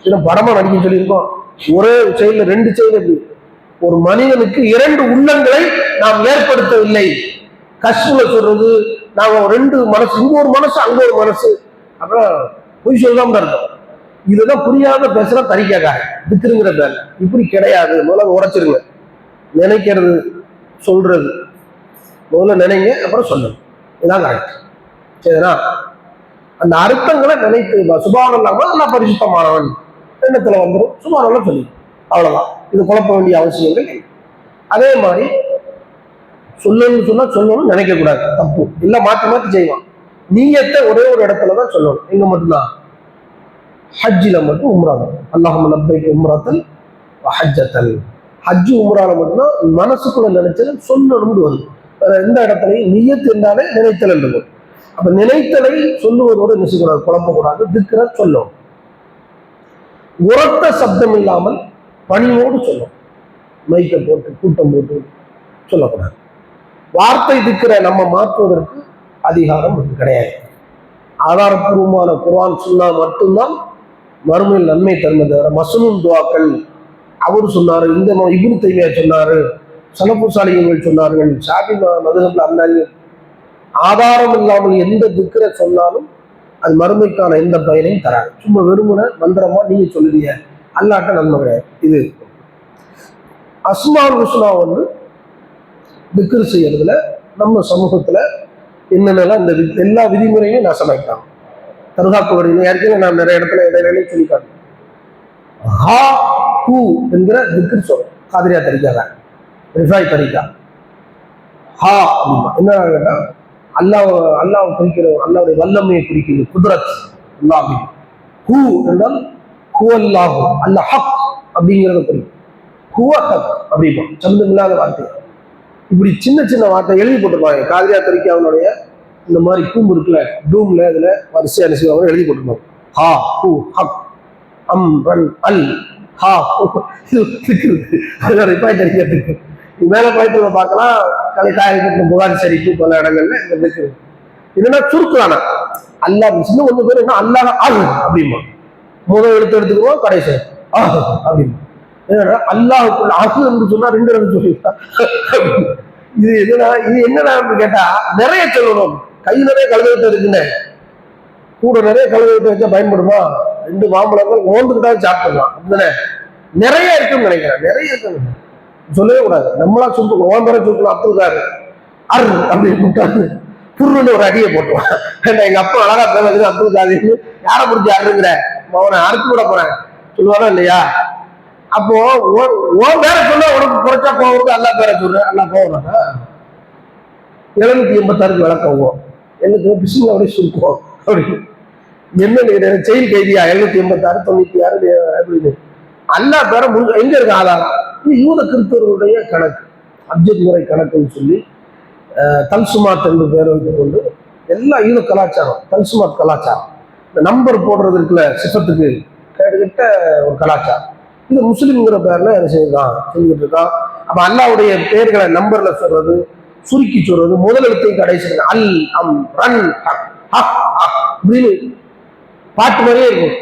ஏன்னா படமா நடிக்க சொல்லியிருக்கோம். ஒரே செயல 2 செயல் எப்படி? ஒரு மனிதனுக்கு 2 உள்ளங்களை நாம் ஏற்படுத்தவில்லை. கஷ்மல சொல்றது நாம 2 மனசு, இங்க ஒரு மனசு அங்க ஒரு மனசு, அப்புறம் பொய் சொல்லலாம் இருக்கும். இதுதான் புரியாத பேசுற தரிக்காக திக்குங்கிற பேர் இப்படி கிடையாது. முதல்ல உரைச்சிருங்க. நினைக்கிறது சொல்றது முதல்ல நினைங்க, அப்புறம் சொல்லுங்க. இதுதான் கரெக்ட். சரிங்களா? அந்த அர்த்தங்களை நினைத்து சுபானல்லாம நான் பரிசுத்தமானவன் எண்ணத்துல வந்துடும். சுபானல்லாம் சொல்லி அவ்வளவுதான். இது குழப்ப வேண்டிய அவசியங்கள் இல்லை. அதே மாதிரி சொல்லணும்னு சொன்னா சொல்லணும், நினைக்க கூடாது, தப்பு. இல்ல மாற்றி மாற்றி செய்வான். நீயத்தை ஒரே ஒரு இடத்துலதான் சொல்லணும். எங்க மட்டும்தான்? ஹஜ்ஜில மட்டும் உம்ரால அல்லாஹும்ம லப்பைக் உம்ரத்தன் வ ஹஜ்ஜத்தன். ஹஜ்ஜு உம்ரால மட்டும்தான் மனசுக்குள்ள நினைச்சது சொல்லணும்னு வருது. எந்த இடத்துலையும் நியத்து என்றாலே நினைத்தல் என்று. அப்ப நினைத்தலை சொல்லுவதோடு நினைச்சக்கூடாது, குழப்பக்கூடாது. திக்ர சொல்லும். உரத்த சப்தம் இல்லாமல் பணிவோடு சொல்லும். மைக்கை போட்டு கூட்டம் போட்டு சொல்லக்கூடாது. வார்த்தை திக்கிற நம்ம மாற்றுவதற்கு அதிகாரம் கிடையாது. ஆதாரப்பூர்வமான குர்ஆன் சுன்னா மட்டும்தான் மறுமையில் நன்மை தருவது. மஸ்னூன் துஆக்கள் அவர் சொன்னாரு, இந்த இப்னு தைமியா சொன்னாரு, சலஃபு சாலிஹீன்கள் சொன்னார்கள், ஷாஃபி மதுஹப்ல அல்லாஹ் ஆதாரம் இல்லாமல் எந்த திக்ர சொன்னாலும் அது மறுமைக்கான எந்த பயனையும் தராது. சும்மா வெறுமன மந்திரமா நீங்க சொல்லுறீங்க, அல்லாட்ட நன்மை கிடையாது. இது அஸ்மால் ஹுஸ்னா திக்ரு செய்யறதுல நம்ம சமூகத்துல என்னென்னலாம் இந்த எல்லா விதிமுறையும் நாசமாயிட்டாங்க. தர்காப்பு வரையும் ஏற்கனவே நான் நிறைய இடத்துல இடையிலே சொல்லிக்காங்க. ஹா ஹூ என்கிற திக்ரு சொல்றோம். காதிரியா தரிக்காக, ரிஃபாய் தரிக்கா. ஹா அப்படின்னா என்ன கேட்டா அல்லாஹ் குறிக்கிறோம், அல்லாவுடைய வல்லமையை குறிக்கிறது, குத்ரத் அல்லாஹ். ஹூ என்றால் ஹுவல்லாஹு, அல்லாஹ் ஹக் அப்படிங்கிறத குறிக்கும். ஹுவ ஹக் அப்படிமா சம்பந்தம் இல்லாத வார்த்தை. இப்படி சின்ன சின்ன வார்த்தை எழுதி போட்டிருப்பாங்க. காதிரியா தரிக்காவுடைய இந்த மாதிரி கூம்பு இருக்குல்ல, டூம்ல இதுல வரிசை அனுசரிச்சு எழுதி போட்டிருப்பாங்க. ஹா ஹூ ஹக் அம் ரன் அல் ஹா அதோட ரிஃபாய் தரிக்கிறதுக்கு மேல பாயத்துல பார்க்கலாம். காயக்கட்டின புகாரி ஷரீஃப் பல இடங்கள்ல இந்த திக்ரு என்னன்னா சுருக்கான அல்லாஹ் சின்ன கொஞ்சம் பேர் என்ன அல்லாஹ் அல் அப்படிமா முதல் எடுத்துக்குவோம், கடைசி அப்படிமா. அல்லாஹுக்குள்ள அஹு என்று சொன்னா 2 இடத்துல சொல்லிட்டா. இது என்னடா கேட்டா நிறைய சொல்லணும். கை நிறைய கழுவிட்டு இருக்குன்னு கூட நிறைய கழுவிட்டு வச்சா பயன்படுமா? 2 மாம்பழங்கள் ஓந்துக்கிட்டா சாப்பிடலாம். அப்படிதானே? நிறைய இருக்குன்னு நினைக்கிறேன். நிறைய இருக்கு, சொல்லவே கூடாது. நம்மளா சுட்டு ஓம்பரை சுட்டலாம். அப்துல்காரு அர் அப்படின்னு கூப்பிட்டாரு, புருன்னு ஒரு அடியை போட்டுவான். எங்க அப்பா அழகா பேசுறது அப்துல்காரு, யாரை பிடிச்சி அருங்கிற அவனை அறுத்து கூட போறேன் சொல்லுவானா இல்லையா? அப்போ உன் பேரை சொன்னா உனக்கு குறைச்சா போவது, அல்லா பேரை சொல்ற அல்லா போவானா? 786 விளக்கம் எனக்கு பிசிங்க அப்படியே சுருக்குவோம் அப்படின்னு. என்ன செயல் கைதியா 786 96 அப்படின்னு அல்லா பேரை எங்க இருக்கு ஆதாரம்? இது யூத கிறிஸ்தவர்களுடைய கணக்கு, அப்ஜெக்ட் முறை கணக்குன்னு சொல்லி தல்சுமாத் என்று பேர் வைத்துக் கொண்டு எல்லா யூத கலாச்சாரம், தல்சுமாத் கலாச்சாரம், இந்த நம்பர் போடுறது இருக்குல்ல சிஃபத்துக்கு கேட்டுக்கிட்ட ஒரு கலாச்சாரம். இது முஸ்லிம்ங்கிற பேர்ல என்ன செய்யலாம் செஞ்சுட்டு இருக்கான். அப்ப அல்லாவுடைய பேர்களை நம்பர்ல சொல்றது, சுருக்கி சொல்றது, முதல் எழுத்தை கடைசி அல் அம் ரன் அப்படின்னு பாட்டு மாதிரியே இருக்கும்.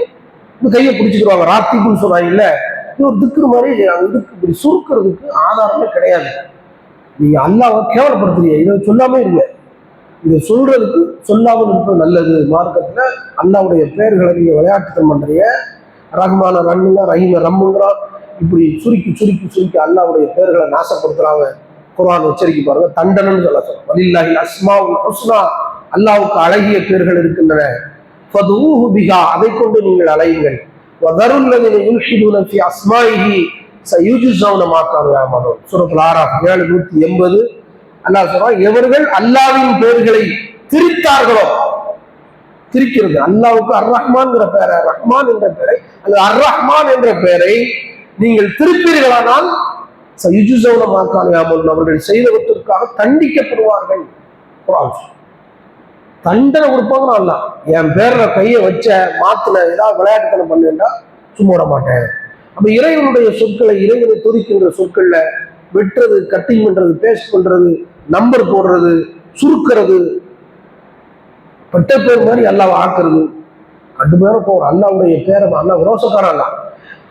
இது கையை பிடிச்சிக்கிறாங்க, ராத்திப்புன்னு சொல்றாங்க இல்ல, இது ஒரு திக்கு மாதிரி. இதுக்கு இப்படி சுருக்கிறதுக்கு ஆதாரமே கிடையாது. நீங்க அல்லாவை கேவலப்படுத்துறீங்க, இதை சொல்லாம இருங்க. இதை சொல்றதுக்கு சொல்லாமல் இருப்பது நல்லது. மார்க்கத்துல அல்லாவுடைய பெயர்களை நீங்க விளையாட்டுத்தனம் பண்றீங்க. ரஹ்மான ரன்னுங்க, ரஹீம ரம்முங்கிறோம். இப்படி சுருக்கி சுருக்கி சுருக்கி அல்லாவுடைய பெயர்களை நாசப்படுத்துறாங்க. குர்ஆன் எச்சரிக்கை பாருங்க, தண்டனன்னு சொல்ல சொல்றோம். வலில்லாஹில் அஸ்மாஉல் ஹுஸ்னா, அல்லாவுக்கு அழகிய பெயர்கள் இருக்கின்றன. ஃபதுஊஹு பிஹா, அதை கொண்டு நீங்கள் அலையுங்கள். வதருல்லதீன யுல்ஹிதூன ஃபீ அஸ்மாஇஹி சயுஜ்ஸௌன மா கானூ யஅமலூன். சூரத்துல் ஆராஃப் 780. அல்லாஹ் சொல்றான், எவர்கள் அல்லாஹ்வின் பெயர்களை திரித்தார்களோ, திரிக்கிறது. அல்லாவுக்கு அர் ரஹ்மான்ங்கிற பெயரை, ரஹ்மான் என்ற பெயரை அல்லது அர் ரஹ்மான் என்ற பெயரை நீங்கள் திருப்பீர்களானால் அவர்கள் செய்தவற்றிற்காக தண்டிக்கப்படுவார்கள். தண்டனை கொடுப்பாங்க. அல்ல என் பேர்ல கையை வச்ச மாத்துல ஏதாவது விளையாட்டுத்தனம் பண்ணுன்னா சும்மா விட மாட்டேன். அப்ப இறைவனுடைய சொற்களை, இறைவனை துதிக்கின்ற சொற்கள்ல வெட்டுறது, கட்டிங் பண்றது, பேஸ்ட் பண்றது, நம்பர் போடுறது, சுருக்கிறது, பட்ட பேர் மாதிரி அல்லாவை ஆக்குறது, கடுமையான போகிற அல்லாவுடைய பேரை அல்லா ரோசக்காரன் அல்ல,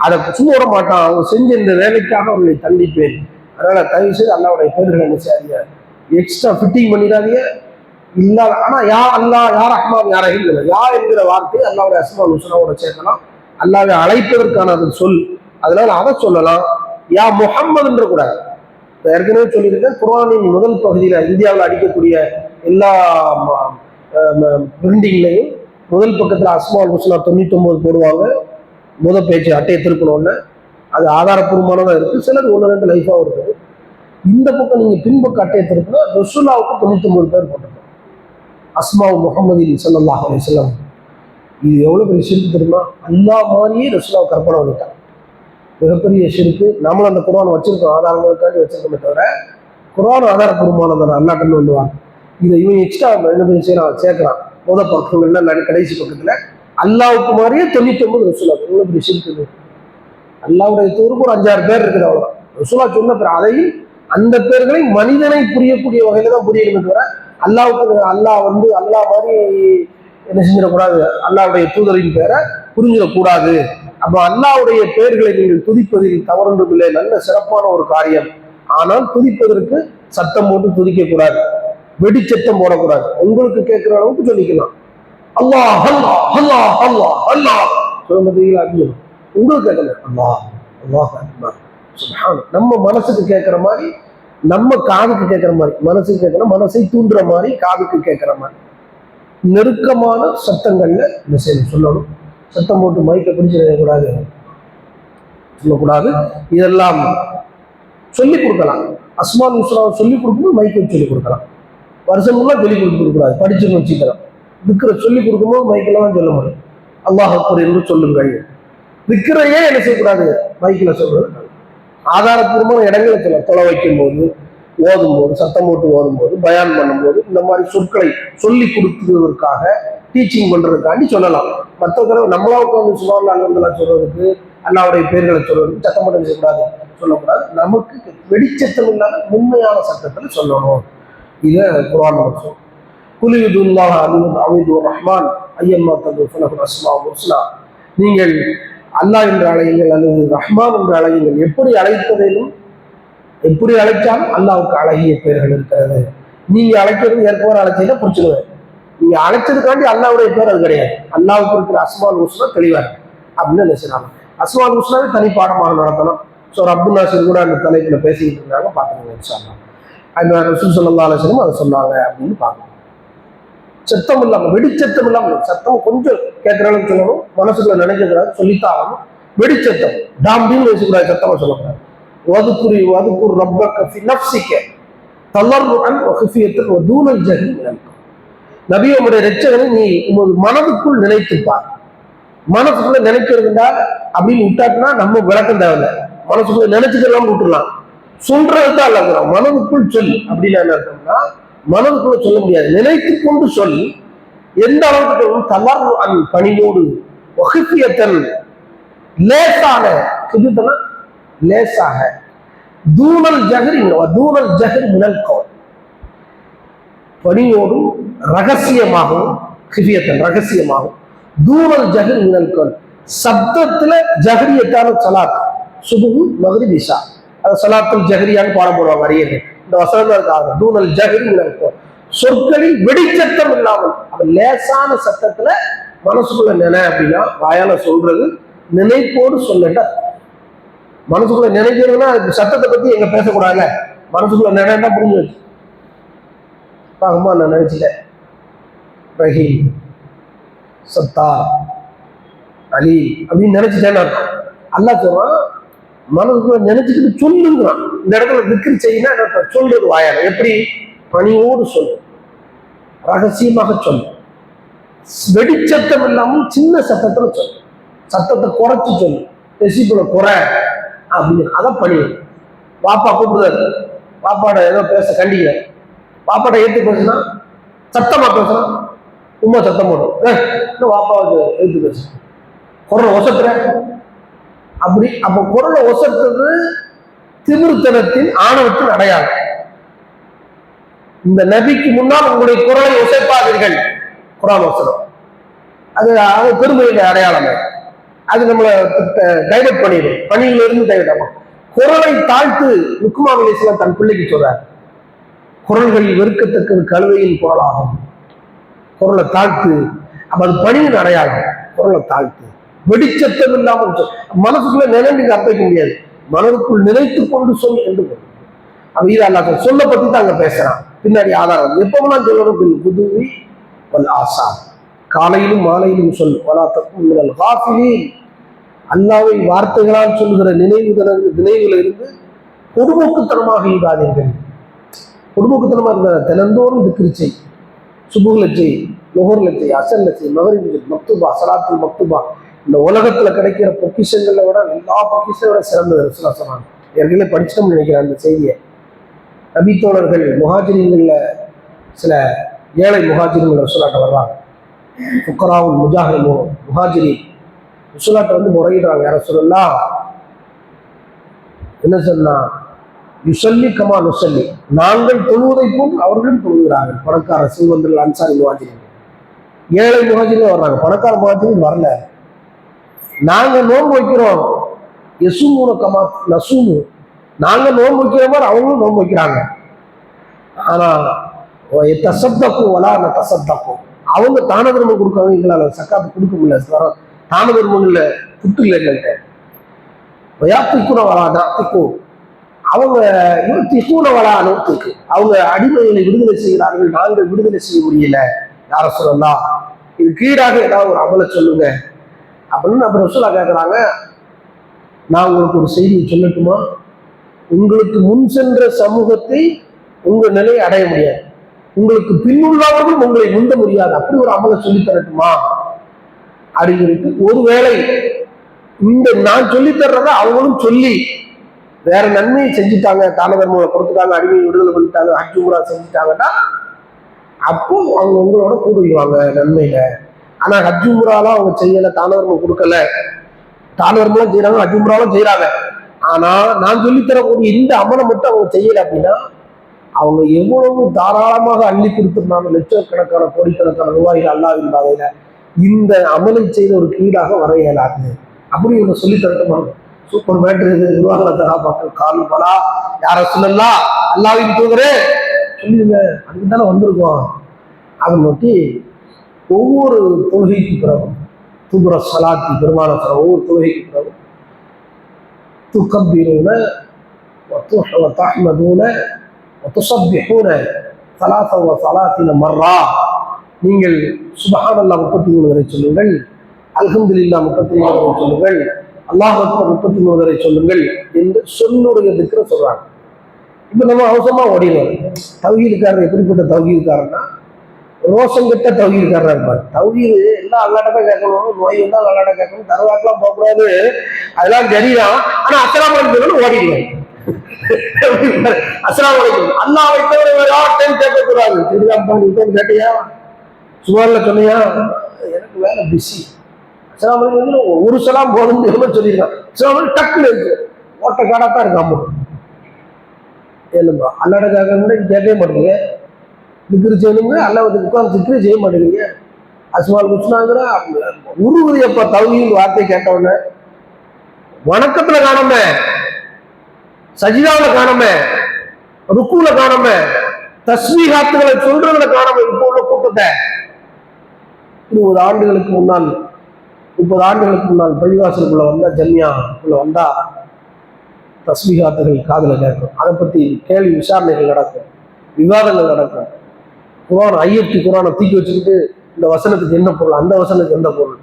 அதை சும்மா விட மாட்டான். அவங்க செஞ்ச இந்த வேலைக்காக அவர்களை தண்டிப்பேன். அதனால தயவு செய்து அல்லாவுடைய பேர்களை என்ன செய்யாதீங்க, எக்ஸ்ட்ரா ஃபிட்டிங் பண்ணிடாதீங்க. இல்லாத ஆனா யா அல்லா, யா ரஹ்மான், யா ரஹீம், யா என்கிற வார்த்தை அல்லாவுடைய அஸ்மால் ஹுஸ்னாவோட சேர்க்கலாம். அல்லாவை அழைப்பதற்கான அது சொல். அதனால அதை சொல்லலாம். யா முஹம்மதுன்ற கூடாது. ஏற்கனவே சொல்லியிருக்கேன், குர்ஆனின் முதல் பகுதியில இந்தியாவில் அடிக்கக்கூடிய எல்லா பிரிண்டிங்லையும் முதல் பக்கத்துல அஸ்மால் ஹுஸ்னா 99 போடுவாங்க. முதல் பேச்சு அட்டையை திருப்பணும்னு அது ஆதாரப்பூர்வமானதான் இருக்கு. சிலது 1-2 லைஃபாகவும் இருக்குது. இந்த பக்கம் நீங்க பின்பக்க அட்டையை திருப்பினா ரசூலுல்லாஹ்வுக்கு 99 பேர் போட்டிருக்கோம். அஸ்மாவு முஹம்மதின் ஸல்லல்லாஹு அலைஹி வஸல்லம். இது எவ்வளவு பெரிய ஷிர்க் தெரியுமா? அல்லாஹ் மாதிரியே ரசூலுல்லாஹ் கற்பனை பண்ணிட்டான். மிகப்பெரிய ஷிர்க். நம்மளும் அந்த குர்ஆன் வச்சிருக்கோம், ஆதாரங்களுக்காண்டி வச்சிருக்கோமே தவிர குர்ஆன் ஆதாரப்பூர்வமானதான அல்லாஹ்கிட்ட வந்துவாங்க. இதை இவன் எக்ஸ்ட்ரா என்ன செய்யறான், சேர்க்கிறான். முதல் பக்கங்கள்ல கடைசி பக்கத்துல அல்லாவுக்கு மாதிரியே 99 ரசூலுல்லாஹ். எவ்வளவு பெரிய ஷிர்க். அல்லாவுடைய தூருக்கு ஒரு 5-6 பேர் இருக்குது, அவ்வளவுதான். ரசூலுல்லாஹ் சொன்ன பேர், அதையும் அந்த பேர்களை மனிதனை புரியக்கூடிய வகையில தான் புரியணுமே தவிர அல்லாவுக்கு அல்லாஹ் அல்லாஹ் மாதிரி என்ன செஞ்சிடக்கூடாது, அல்லாவுடைய தூதரின் பேரை புரிஞ்சிடக்கூடாது. அப்ப அல்லாவுடைய பெயர்களை நீங்கள் துதிப்பதில் தவறொன்றுமில்லை, நல்ல சிறப்பான ஒரு காரியம். ஆனால் துதிப்பதற்கு சத்தம் போட்டு துதிக்க கூடாது, வெடிச்சத்தம் போடக்கூடாது. உங்களுக்கு கேட்கிற அளவுக்கு சொல்லிக்கலாம். அல்லாஹ் அல்லாஹ் அல்லாஹ் அல்லாஹ் அல்லாஹ் சொல்லுங்க, உங்களுக்கு கேட்கல அல்லாஹ் அல்லாஹ் சுப்ஹான். நம்ம மனசுக்கு கேட்கிற மாதிரி, நம்ம காதுக்கு கேட்கிற மாதிரி, மனசுக்கு கேட்கணும், மனசை தூண்டுற மாதிரி, காதுக்கு கேட்கிற மாதிரி நெருக்கமான சத்தங்கள்ல மெசேஜ் சொல்லணும். சத்தம் போட்டு மைக்கை பிடிச்சு கூடாது, சொல்லக்கூடாது. இதெல்லாம் சொல்லிக் கொடுக்கலாம். அஸ்மால் ஹுஸ்னாவை சொல்லிக் கொடுக்கும்போது மைக்கை சொல்லிக் கொடுக்கலாம். வருஷங்கள்லாம் சொல்லிக் கொடுக்கக்கூடாது, படிச்சுன்னு வச்சுக்கலாம். திக்ரை சொல்லிக் கொடுக்கும்போது மைக்கில் தான் சொல்ல முடியும். அல்லாஹ் அக்பர் என்று சொல்லுங்கள். திக்ரையே என்ன செய்யக்கூடாது, மைக்கில் சொல்றது. ஆதாரப்பூர்வமான இடங்களை சொல்ல, தொலை வைக்கும் போது, ஓதும் போது, சத்தம் போட்டு ஓதும் போது, பயான் பண்ணும்போது, இந்த மாதிரி சொற்களை சொல்லி கொடுக்கிறதுக்காக, டீச்சிங் பண்றதுக்காண்டி சொல்லலாம். மற்றவர்களை நம்மளா உட்காந்து சுபான் சொல்றதுக்கு, அல்லாவுடைய பேர்களை சொல்றதுக்கு சத்தம் போட்டு செய்யக்கூடாது, சொல்லக்கூடாது. நமக்கு வெடிச்சத்தம் இல்லாத உண்மையான சத்தத்தில் சொல்லணும். இதை குர்ஆன் சொல்லும். குலியுதுல்லாஹ் அமீதுர் ரஹ்மான் ஐயம்மா ததுல் அஸ்மாஉல் ஹுஸ்னா. நீங்கள் அல்லாஹ் என்று அழையுங்கள் அல்லது ரஹ்மான் என்று அழையுங்கள். எப்படி அழைப்பதிலும், எப்படி அழைச்சாலும் அல்லாவுக்கு அழகிய பெயர்கள் இருக்கிறது. நீங்க அழைக்கிறது ஏற்கனவே அழைச்சீங்கன்னா பிடிச்சிடுவேன். நீங்க அழைச்சதுக்காண்டி அல்லாவுடைய பேர் அது கிடையாது. அல்லாவுக்கு இருக்கிற அஸ்மால் ஹுஸ்னா தெளிவா இருக்கு அப்படின்னு நினைச்சாங்க. அஸ்மால் ஹுஸ்னாவே தனி பாடமாக நடத்தணும். ஸோ அப்துல் நாசிர் கூட அந்த தலைப்புல பேசிக்கிட்டு இருந்தாங்க, பார்த்துக்கோங்க. அந்த ரசூல் ஸல்லல்லாஹு அலைஹி வஸல்லம் அதை சொன்னாங்க அப்படின்னு பார்க்கணும். சத்தம் இல்லாம, வெடிச்சத்தம் இல்லாம, சத்தம் கொஞ்சம் கேட்கிற அளவுக்கு சொல்லணும், மனசுக்குள்ள நினைக்கக்கூடாது, சொல்லித்தான் ஆகணும். வெடிச்சத்தம் டாம்பின்னு வச்சுக்கூடாது, சத்தமா சொல்லக்கூடாது. வதுக்குர் ரப்பக ஃபி நஃப்ஸிக தலர்ருஅன் வ ஹிஃபியத்தன் வ தூனல் ஜஹ்ரி மினல் கௌல். நபி, உங்களுடைய இரட்சகனை நீ உங்கள் மனதுக்குள் நினைத்துப்பார். மனசுக்குள்ள நினைக்கிறதுண்டா அப்படின்னு விட்டாட்டுனா நம்ம விளக்கம் தேவையில்லை. மனசுக்குள்ள நினைச்சுக்கலாம் விட்டுலாம், சொல்றதுதான் இல்லைங்கிறோம். மனதுக்குள் சொல் அப்படின்னு என்ன அர்த்தம்னா, மனதுக்குள்ள சொல்ல முடியாது, நினைத்து கொண்டு சொல். எந்த அளவுக்கு சொல்லணும், தலர்ருஅன் பணியோடு, வ ஹிஃபியத்தன் லேசான, ஹிஃபியத்தனா லேசாக, தூனல் ஜஹ்ரி தூனல் ஜஹ்ரி மினல் கௌல் பணியோடும் ரகசியமாகவும், ஹிஃபியத்தன் ரகசியமாகவும், தூனல் ஜஹ்ரி மினல் கௌல் சப்தத்துல ஜஹ்ரியத்தான சலாத், சுபுஹ் மக்ரிப் இஷா, அது சலாத்துல் ஜஹ்ரியான்னு பாடம் போடுவாங்க அறியர்கள். இந்த வசனம் இருக்காங்க, தூனல் ஜஹ்ரி மினல் கௌல் சொற்களில் வெடிச்சத்தம் இல்லாமல், அவன் லேசான சத்தத்துல மனசுக்குள்ள நினை அப்படின்னா வாயால சொல்றது, நினைப்போடு சொல்லட்ட. மனசுக்குள்ள நினைக்கிறதுனா சத்தத்தை பத்தி எங்க பேசக்கூடாதுல, மனசுக்குள்ள நினைட்டா புரிஞ்சு வச்சு பாகமா நான் நினைச்சிட்டேன், ரஹீம் சத்தா அலி அப்படின்னு நினைச்சிட்டேன்னு அர்த்தம். அல்லாஹ் சொல்றான், மனசுக்குள்ள நினைச்சுக்கிட்டு சொல்லுங்கிறான். இந்த இடத்துல திக்ர் செய்யினா என்ன சொல்றது வாயால, எப்படி பணியோடு சொல்லு, ரகசியமாக சொல்லு, வெடிச்சத்தம் இல்லாமல் சின்ன சத்தத்துல சொல்லு, சத்தத்தை குறைச்சி சொல்லு, டெசிபிள குறை அப்படின்னு. அதான் பணி. பாப்பா கூப்பிடுறாரு, பாப்பாட ஏதோ பேச கண்டிக்கிற, பாப்பாட்ட ஏற்று பேசுனா சத்தமா பேசுறான், உமா சத்தம் போடும், இன்னும் பாப்பாவுக்கு ஏற்று பேசு, குரலை ஒசத்துற அப்படி. அப்ப குரலை ஒசத்துறது திமிர்த்தனத்தின் ஆணவத்தின் அடையாளம். இந்த நபிக்கு முன்னால் உங்களுடைய குரலை ஒசைப்பாதீர்கள், குரான் வசனம். அது பெருமையுடைய அடையாளமே. அது நம்மளை டைவர்ட் பண்ணிடும், பணியிலிருந்து டைவர்ட் ஆகும். குரலை தாழ்த்து லுக்மான் அலைஹிஸ்ஸலாம் தன் பிள்ளைக்கு சொல்றார், குரல்களில் வெறுக்கத்தக்க கழுவையின் குரலாகும், குரலை தாழ்த்து. அப்ப அது பணியின் அடையாளம். குரலை தாழ்த்து, வெடிச்சத்தம் இல்லாமல் மனசுக்குள்ள நினைந்து அர்ப்பிக்க முடியாது, மனதுக்குள் நினைத்து கொண்டு சொல் என்று. அப்ப இது அல்லாஹ் சொல்ல பத்தி தான் அங்க பேசுறான். பின்னாடி ஆதாரம் எப்பவெல்லாம் சொல்லணும், புதுவி வல் ஆசா, காலையிலும் மாலையிலும் சொல். வலா தக்கும் மினல் காஃபிலீன், அல்லாஹ்வை வார்த்தைகளால் சொல்லுகிற நினைவுல இருந்து பொதுமோக்குத்தனமாக இல்லாதீர்கள். பொதுமோக்குத்தனமா இருந்த தினந்தோறும் திக்ருச்சை, சுபுகுலச்சை, லுஹுர்லச்சை, அசல்லச்சை, மகரிபு, மக்துபா, சலாத்துல் மக்துபா. இந்த உலகத்துல கிடைக்கிற பொக்கிஷங்களை விட எல்லா பொக்கிஷங்களை விட சிறந்தது ரசூலுல்லாஹ் சொன்னாங்க. ஏற்கனவே படிச்சிட்டோம்னு நினைக்கிறேன் அந்த செய்தியை. நபித்தோழர்கள் முஹாஜிரின்கள்ல சில ஏழை முஹாஜிரின்கள் ரசூலுல்லாஹ்ட்ட வர்றாங்க. ஃபுக்கராவுல் முஜாஹிதூன் முஹாஜிரி ரசூலுல்லாஹ்ட்ட வந்து முறையிடுறாங்க, யார ரசூலுல்லாஹ் என்ன சொன்னா, யுசல்லி கமா நுசல்லி, நாங்கள் தொழுவதை போன்று அவர்களும் தொழுகிறார்கள். பணக்கார செல்வந்தர்கள் அன்சாரி முஹாஜிரின், ஏழை முஹாஜிரின் வர்றாங்க, பணக்கார முஹாஜிரின் வரல. நாங்க நோன்பு வைக்கிறோம், யசூமுன கமா நசூமு, நாங்க நோன்பு வைக்கிற மாதிரி அவங்களும் நோன்பு வைக்கிறாங்க. ஆனா தசத்தக்கும் வலா தசத்தக்கும், அவங்க தான தர்மம் கொடுக்காங்க, எங்களால் சக்காத்து கொடுக்க முடியல, தான தர்மங்கள்ல புட்டு இல்லை எங்கள்கிட்ட. வயாத்திக்குன வலா நாத்திக்கும், அவங்க திக்குன வலா நோத்துக்கு, அவங்க அடிமைகளை விடுதலை செய்கிறார்கள், நாங்கள் விடுதலை செய்ய முடியல. யார சொல்லலாம், இது கீழாக ஏதாவது ஒரு அமலை சொல்லுங்க அப்படின்னு நம்ம ரசூலா கேட்குறாங்க. நான் உங்களுக்கு ஒரு செய்தியை சொல்லட்டுமா, உங்களுக்கு முன் சென்ற சமூகத்தை உங்க நிலையை அடைய முடியாது, உங்களுக்கு பின்னுள்ளவர்களும் உங்களை முந்த முடியாது, அப்படி ஒரு அமலை சொல்லி தரட்டுமா அப்படிங்கிறது. ஒருவேளை இந்த நான் சொல்லி தர்றத அவங்களும் சொல்லி வேற நன்மையை செஞ்சுட்டாங்க, தான தர்மங்களை கொடுத்துட்டாங்க, அடிமையை விடுதலை பண்ணிட்டாங்க, ஹஜ் உம்ரா செஞ்சுட்டாங்கன்னா அப்போ அவங்க உங்களோட கூடுவாங்க நன்மையில. ஆனா ஹஜ் உம்ராலாம் அவங்க செய்யல, தான தர்மம் கொடுக்கல, தான தர்மம்லாம் செய்யறாங்க, ஹஜ் உம்ராலாம் செய்யறாங்க, ஆனா நான் சொல்லித்தரக்கூடிய இந்த அமலை மட்டும் அவங்க செய்யல அப்படின்னா அவங்க எவ்வளவு தாராளமாக அள்ளி கொடுத்துருந்தாங்க, லட்சக்கணக்கான கோடிக்கணக்கான ரூபாய்கள் அல்லாஹ்வின் பாதையில, இந்த அமலை செய்த ஒரு கீழாக வர இயலாது. அப்படி ஒன்று சொல்லி தரட்டுமா? சூப்பர் மேட்ரு இது. உருவாகலத்தராபாக்கள் கால் பலா யார சொல்லலாம், அல்லாஹ்வின் தூதரே சொல்லிடுங்க, அதுக்கு தானே வந்திருக்கோம். அதை நோக்கி ஒவ்வொரு தொழுகைக்கு பிறகும் துபுர சலாத்தி பெருமான ஒவ்வொரு தொழுகைக்கு பிறகும் துக்கபீரூன வதஹ்மதூன வதுஸப்பிஹூன ஸலாஸ வ ஸலாஸீன மர்ரா, நீங்கள் சுப்ஹானல்லாஹ் 33 வரை சொல்லுங்கள், அல்ஹம்துலில்லாஹ் 33 வரை சொல்லுங்கள், அல்லாஹ் அக்பர் 33 வரை சொல்லுங்கள் என்று சொல்லுடைய திக்ர சொல்றாங்க. இப்ப நம்ம அவசரமா ஓடிடுவோம். தௌஹீதுக்காரர் எப்படிப்பட்ட தௌஹீதுக்காரன்னா, ரோஷம் கெட்ட தௌஹீதுக்காரரா இருப்பார். தௌஹீது எல்லாம் அல்லாட்ட கேட்கணும், நோய் வந்தா அல்லாட்ட கேட்கணும், தருவாக்கெல்லாம் போகக்கூடாது, அதெல்லாம் சரிதான். ஆனா அஸ்ஸலாமு அலைக்கும் ஓடிடுவேன். அஸ்ஸலாமு அலைக்கும் அல்லாஹ்வை தவிர வேற யார்கிட்டையும் கேட்கக்கூடாது. சரிதான் கேட்டியா, சுமாரில் சொன்னியா, எனக்கு வேலை பிஸி, அஸ்ஸலாமு அலைக்கும் ஒரு சலாம் போதும்னு சொல்லியிருக்கான். அஸ்ஸலாமு அலைக்கும் டக்குன்னு இருக்கு, ஓட்ட காடாத்தான் இருக்கு. அம்மா ஏழும்பா அல்லாட கேட்கவே மாட்டேங்க, திக்ரு செய்யணுங்க, அல்லாஹ்வுக்கு உட்கார்ந்து திக்ரு செய்ய மாட்டேங்கிறீங்க. அஸ்மால் குஸ்னாங்கிற உருவரியப்பா தௌஹீத் வார்த்தை கேட்ட உடனே வணக்கத்துல காணாம, சஜிதாவில் காணாம, ருக்குல காணாம, தஸ்பீஹாத்துகளை சொல்றதுல காணாம. இப்போ உள்ள கூட்டத்தை 20 ஆண்டுகளுக்கு முன்னால் 30 ஆண்டுகளுக்கு முன்னால் பள்ளிவாசலுக்குள்ள வந்தா, ஜம்மியாக்குள்ள வந்தா தஸ்பீஹாத்துகள் காதுல கேட்கும், அதை பத்தி கேள்வி விசாரணைகள் நடக்கும், விவாதங்கள் நடக்கும். குரான் ஐயத்தி குரானை தூக்கி வச்சுக்கிட்டு இந்த வசனத்துக்கு என்ன பொருள், அந்த வசனத்துக்கு என்ன பொருள்,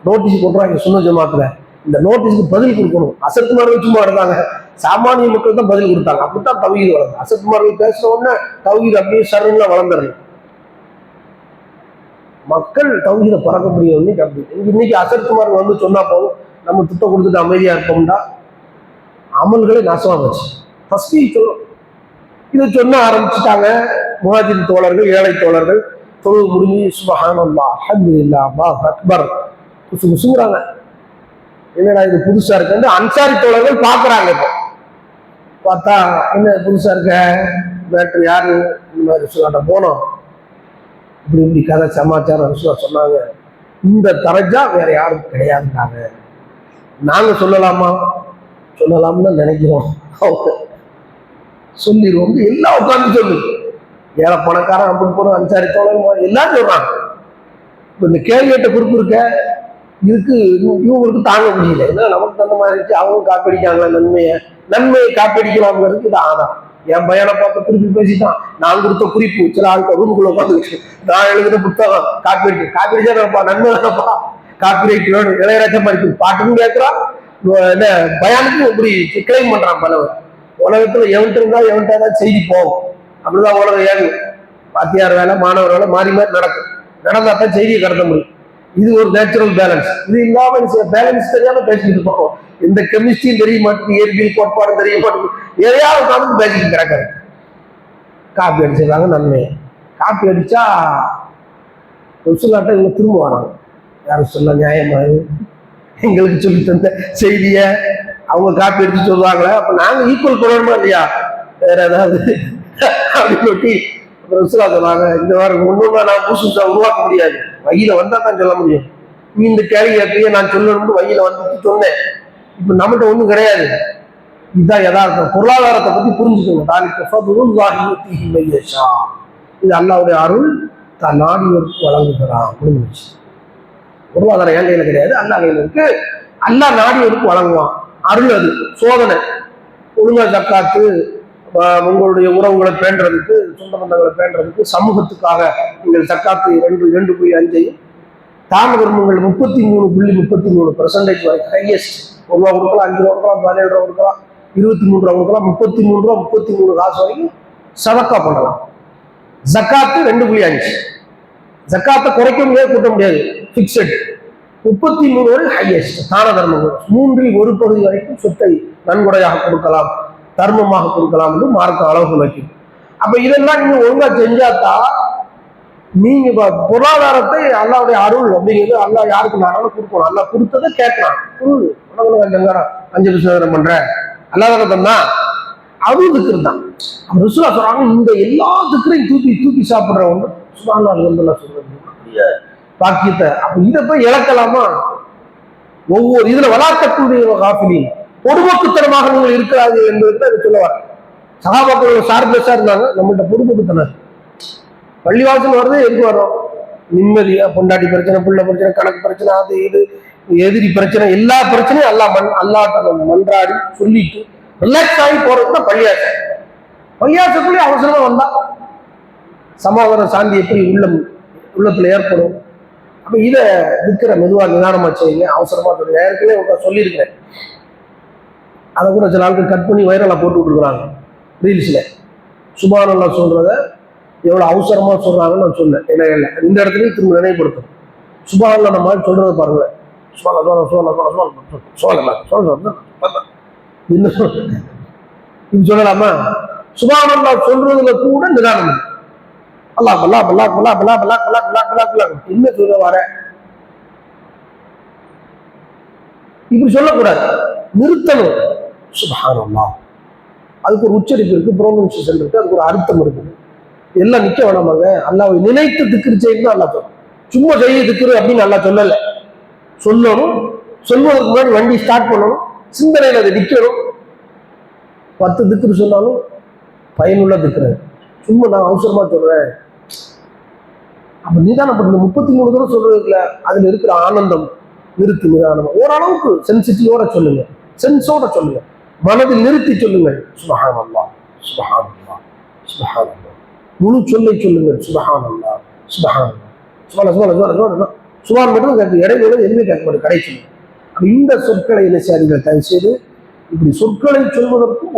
நோட்டீஸ் போடுறாங்க சுன்ன ஜமாத்துல. இந்த நோட்டீஸ்க்கு பதில் கொடுக்கணும். அசத்துமார்கள் சும்மா இருந்தாங்க, சாமானிய மக்கள் தான் பதில் கொடுத்தாங்க. அப்படித்தான் தௌஹீத் வளர்ந்து. அசத்துமார்கள் பேசுற உடனே தௌஹீத் அப்படியே சரணுல வளர்ந்துடல. மக்கள் தௌஹீதை பறக்க முடியும். இன்னைக்கு அசர்குமார் வந்து சொன்னா போதும் நம்ம துட்டை கொடுத்துட்டு அமைதியா இருப்போம்டா, அமல்களை நாசமா வச்சு ஃபர்ஸ்ட் சொல்லும். இதை சொன்ன ஆரம்பிச்சுட்டாங்க முஹாஜிர் தோழர்கள், ஏழை தோழர்கள். தொழுது முடிஞ்சு சுப்ஹானல்லாஹ் அல்ஹம்துலில்லாஹ் அல்லாஹ் அக்பர் குசு குசுங்கிறாங்க. என்னடா இது புதுசா இருக்கு, அன்சாரி தோழர்கள் பாக்குறாங்க. இப்போ பார்த்தா என்ன புதுசா இருக்க, மேட்ரு யாரு இந்த மாதிரி சொல்லாட்ட போனோம், இப்படி இப்படி கதை சமாச்சாரம் விஷயம் சொன்னாங்க. இந்த தரஜா வேற யாரும் கிடையாதுன்னாங்க. நாங்க சொல்லலாமா, சொல்லலாம்னு நினைக்கிறோம். சொல்லிடுவோம் எல்லாம் உட்காந்து சொல்லு. ஏழை பணக்காரன் அப்படி போறோம், அன்சாரி தோழர் எல்லாரும் சொல்றாங்க. இப்போ இந்த கேள்வியேட்ட குறிப்பு இருக்க இதுக்கு இவங்களுக்கு தாங்க முடியல. ஏன்னா நமக்கு தகுந்த மாதிரி இருந்துச்சு, அவங்க காப்பீடிக்காங்களா நன்மையை காப்பீடிக்கலாம்ங்கிறதுக்கு இது ஆதான். என் பையனை பார்த்து திருப்பி பேசிட்டான், நான் கொடுத்த குறிப்பு சில ஆளுக்கு ரூமுக்குள்ள உட்காந்து நான் எழுதுற புத்தகம் காப்பீடிச்சா நன்மை தானப்பா, காப்பீரைட் வேணும். இளையராஜா மாதிரி பாட்டுன்னு கேட்கிறான், என்ன பயானுக்கும் இப்படி கிளைம் பண்றான் பலவர். உலகத்துல எவன்ட்டு இருந்தா எவன்ட்டாதான் செய்தி போகும். அப்படிதான் உலகம் ஏகும். வாத்தியார் வேலை மாணவர் வேலை மாறி மாறி நடக்கும். நடந்தாதான் செய்தியை கடத்த முடியும். இது ஒரு நேச்சுரல் பேலன்ஸ். இது இல்லாம பேலன்ஸ் தெரியாம பேசிக்கிட்டு இருக்கோம். எந்த கெமிஸ்ட்ரியும் தெரிய மாட்டேங்குது, இயற்பியல் கோட்பாடும் தெரிய மாட்டேங்குது, எதையாவது உட்காந்து பேசிக்கிட்டு கிடக்காரு. காப்பி அடிச்சிருக்காங்க நன்மையை. காப்பி அடிச்சா சொல்லாட்ட இவங்க திரும்ப வராங்க. யாரும் சொல்ல நியாயமா எங்களுக்கு சொல்லி தந்த செய்திய அவங்க காப்பி அடிச்சு சொல்லுவாங்களே, அப்ப நாங்க ஈக்குவல் பண்ணணுமா இல்லையா, வேற ஏதாவது அப்படின்னு சொல்லி ருசுலா சொன்னாங்க. இந்த வாரம் ஒண்ணுமா நான் புதுசா உருவாக்க முடியாது, வகையில வந்தா தான் சொல்ல முடியும். நீ இந்த கேள்வி எப்பயே நான் சொல்லணும்னு வகையில வந்துட்டு சொன்னேன். இப்ப நம்மகிட்ட ஒண்ணும் கிடையாது. இதுதான் யதார்த்தம். பொருளாதாரத்தை பத்தி புரிஞ்சுக்கோங்க. இது அல்லாவுடைய அருள் தான் நாடியோருக்கு வழங்குகிறான். முடிஞ்சிச்சு. பொருளாதாரம் என் கையில கிடையாது, அல்லா கையில இருக்கு. அல்லா நாடியோருக்கு வழங்குவான். அருள் அது சோதனை. ஒழுங்கா ஜக்காத்து, உங்களுடைய உறவுகளை பேண்டுறதுக்கு, சொந்த பந்தங்களை பேண்டுறதுக்கு, சமூகத்துக்காக நீங்கள் சக்காத்து 2.5 தான தர்மங்கள் 33.33% வரை ஹையஸ்ட். 1 ரூபா கொடுக்கலாம், 5 ரூபா கொடுக்கலாம், 17 ரூபா கொடுக்கலாம், 23 ரூபா கொடுக்கலாம், 33 ரூபா 33 காசு வரைக்கும் சதக்கா பண்ணலாம். ஜக்காத்து 2.5. ஜக்காத்தை குறைக்க முடியாது, கூட்ட முடியாது, பிக்சட். 33 வரை ஹையஸ்ட் தான தர்மங்கள். 3/1 பகுதி வரைக்கும் சொத்தை நன்கொடையாக கொடுக்கலாம், தர்மமாக கொடுக்கலாம் என்று மார்க்க அளவுகள் வைக்கும். அப்ப இதெல்லாம் நீங்க ஒழுங்கா செஞ்சாத்தா நீங்க பொருளாதாரத்தை அல்லாவுடைய அருள் அப்படிங்கிறது அல்லா யாருக்கு நானும் கொடுக்கணும். அல்லா கொடுத்ததை கேட்கலாம். 5% பண்ற அல்லாத தந்தா அதுவும் திக்ரு தான். ருசுலா சொல்றாங்க, இந்த எல்லா திக்ரையும் தூக்கி சாப்பிடுறவங்க சுபானல்லாஹ் சொல்றது பாக்கியத்தை. அப்ப இதை போய் இழக்கலாமா? ஒவ்வொரு இதுல வளாக்கக்கூடிய காப்பிலி பொதுமக்குத்தனமாக நீங்கள் இருக்கிறார்கள் என்பதை சொல்ல வர. சகாபாக்கள் சார்பிளஸா இருந்தாங்க, நம்மகிட்ட பொதுமக்குத்தனம். பள்ளிவாசல் வருது, எதுக்கு வர்றோம்? நிம்மதியா, பொண்டாட்டி பிரச்சனை, பிள்ளை பிரச்சனை, கணக்கு பிரச்சனை, அது இது எதிரி பிரச்சனை, எல்லா பிரச்சனையும் அல்லாட்ட மன்றாடி சொல்லிட்டு ரிலாக்ஸ் ஆகி போறதுதான் பள்ளியாசம். பள்ளியாசத்துக்குள்ளே அவசரமா வந்தா சமாதான சாந்தி எப்படி உள்ளத்துல ஏற்படும். அப்ப இதை விற்கிற மெதுவா நிதானமா செய்யுங்க, அவசரமா சொல்லுங்க. ஏற்கனவே சொல்லியிருக்கிறேன், அதை கூட சில ஆளுக்கு கட் பண்ணி வைரலா போட்டு விட்டுருக்குறாங்க ரீல்ஸ்ல. சுப்ஹானல்லாஹ் சொல்றத எவ்வளவு அவசரமா சொல்றாங்கன்னு நான் சொன்னேன். இல்லை இந்த இடத்துலயும் திரும்ப நினைவுபடுத்தணும். சுப்ஹானல்லாஹ் நம்ம சொல்றதை பாருங்களேன். சொல்லலாமா? சுப்ஹானல்லாஹ் சொல்றதுல கூட நிதானம். அல்லாஹ் அல்லாஹ் அல்லாஹ் அல்லாஹ் அல்லாஹ் அல்லாஹ் அல்லாஹ் அல்லாஹ் அல்லாஹ் என்ன சொல்ல வர, இப்படி சொல்லக்கூடாது, நிறுத்தணும். சுப்ஹானல்லாஹ் அதுக்கு ஒரு உச்சரிப்பு இருக்கு, ப்ரோனன்சியேஷன் இருக்கு, அதுக்கு ஒரு அர்த்தம் இருக்குது. எல்லாம் நிக்க வேணாமாங்க. அல்லாஹ்வை நினைத்து திக்ர் செய்யணும் அல்லாஹ் சொல்லும். சும்மா செய்ய திக்ரு அப்படின்னு அல்லாஹ் சொல்லல. சொல்லணும், சொல்வதற்கு முன்னாடி வண்டி ஸ்டார்ட் பண்ணணும், சிந்தனையில் அதை நிற்கணும். 10 திக்ரு சொன்னாலும் பயனுள்ள திக்ரு. சும்மா நான் அவசரமா சொல்றேன் அப்ப நிதானப்பட்ட 33 தடவை சொல்றதுல அதுல இருக்கிற ஆனந்தம் நிறுத்தி நிதானமா ஓரளவுக்கு சென்சிட்டிவோட சொல்லுங்க, சென்ஸோட சொல்லுங்க, மனதில் நிறுத்தி சொல்லுங்கள். சுப்ஹானல்லாஹ் சுப்ஹானல்லாஹ் சுப்ஹானல்லாஹ். முழு சொல்லை சொல்லுங்கள். சுப்ஹானல்லாஹ் சுப்ஹானல்லாஹ் சுப்ஹானல்லாஹ் சுபான் மட்டும் கேட்கு, இடையில எதுவுமே கேட்க மாட்டேன் கடைசி. இந்த சொற்களை என்ன செய்யுங்கள் தயவு செய்து. இப்படி சொற்களை சொல்வதற்கும்